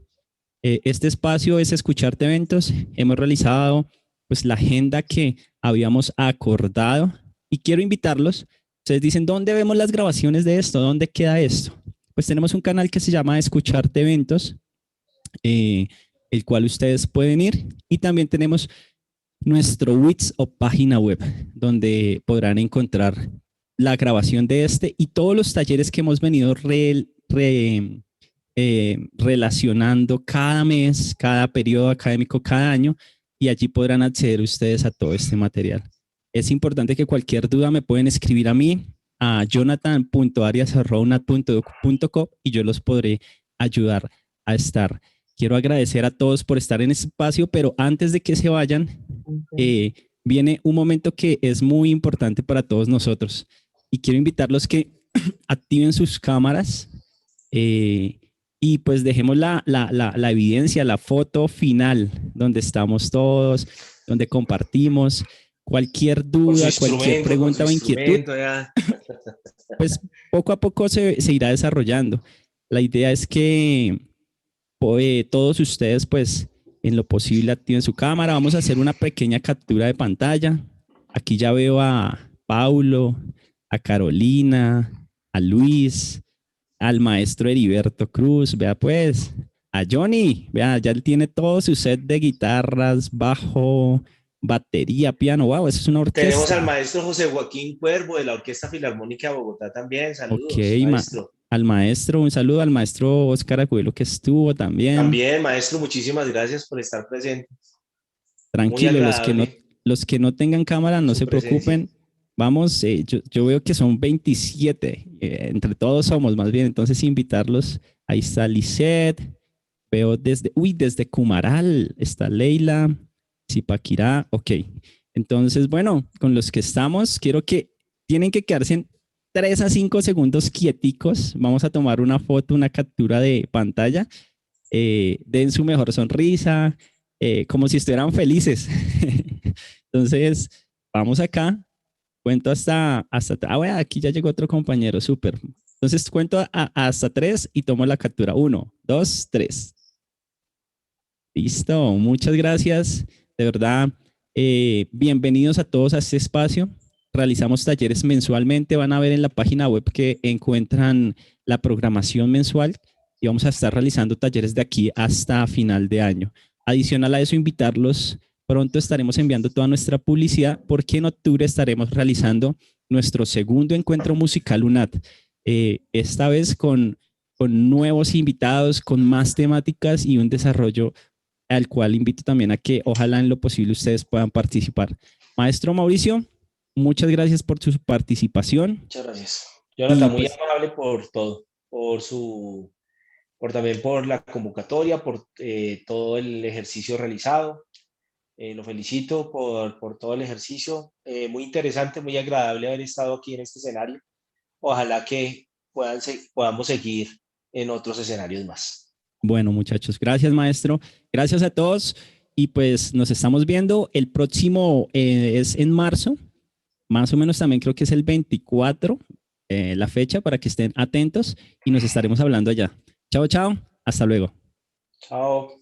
Este espacio es Escucharte Eventos. Hemos realizado pues la agenda que habíamos acordado y quiero invitarlos. Ustedes dicen, ¿dónde vemos las grabaciones de esto? ¿Dónde queda esto? Pues tenemos un canal que se llama Escucharte Eventos, el cual ustedes pueden ir, y también tenemos nuestro Wix o página web donde podrán encontrar la grabación de este y todos los talleres que hemos venido relacionando cada mes, cada periodo académico, cada año, y allí podrán acceder ustedes a todo este material. Es importante que cualquier duda me pueden escribir a mí, a jonathan.arias@unat.edu.co, y yo los podré ayudar a estar. Quiero agradecer a todos por estar en este espacio, pero antes de que se vayan, viene un momento que es muy importante para todos nosotros y quiero invitarlos que activen sus cámaras y pues dejemos la evidencia, la foto final donde estamos todos, donde compartimos cualquier duda, cualquier pregunta o inquietud. Pues poco a poco se irá desarrollando. La idea es que todos ustedes pues en lo posible activen su cámara. Vamos a hacer una pequeña captura de pantalla. Aquí ya veo a Paulo, a Carolina, a Luis, al maestro Heriberto Cruz, vea pues, a Johnny, vea, ya él tiene todo su set de guitarras, bajo, batería, piano, wow, eso es una orquesta. Tenemos al maestro José Joaquín Cuervo de la Orquesta Filarmónica de Bogotá también, saludos, maestro. Al maestro, un saludo al maestro Oscar Agüelo que estuvo también. También, maestro, muchísimas gracias por estar presente. Tranquilo, los que no tengan cámara, no se preocupen. Vamos, yo veo que son 27, entre todos somos más bien, entonces invitarlos. Ahí está Lisette, veo desde Cumaral, está Leila, Zipaquirá, ok. Entonces, bueno, con los que estamos, tienen que quedarse en 3 a 5 segundos quieticos. Vamos a tomar una foto, una captura de pantalla. Den su mejor sonrisa, como si estuvieran felices. Entonces, vamos acá. Cuento hasta bueno, aquí ya llegó otro compañero, súper. Entonces cuento hasta 3 y tomo la captura. 1, 2, 3. Listo, muchas gracias. De verdad, bienvenidos a todos a este espacio. Realizamos talleres mensualmente. Van a ver en la página web que encuentran la programación mensual y vamos a estar realizando talleres de aquí hasta final de año. Adicional a eso, invitarlos. Pronto estaremos enviando toda nuestra publicidad porque en octubre estaremos realizando nuestro segundo encuentro musical UNAT. Esta vez con nuevos invitados, con más temáticas y un desarrollo al cual invito también a que ojalá en lo posible ustedes puedan participar. Maestro Mauricio, muchas gracias por su participación. Muchas gracias. Jonathan, muy amable por todo, también por la convocatoria, por todo el ejercicio realizado. Lo felicito por todo el ejercicio. Muy interesante, muy agradable haber estado aquí en este escenario. Ojalá que podamos seguir en otros escenarios más. Bueno, muchachos, gracias, maestro. Gracias a todos. Y pues nos estamos viendo. El próximo es en marzo. Más o menos también creo que es el 24, la fecha, para que estén atentos y nos estaremos hablando allá. Chao, chao. Hasta luego. Chao.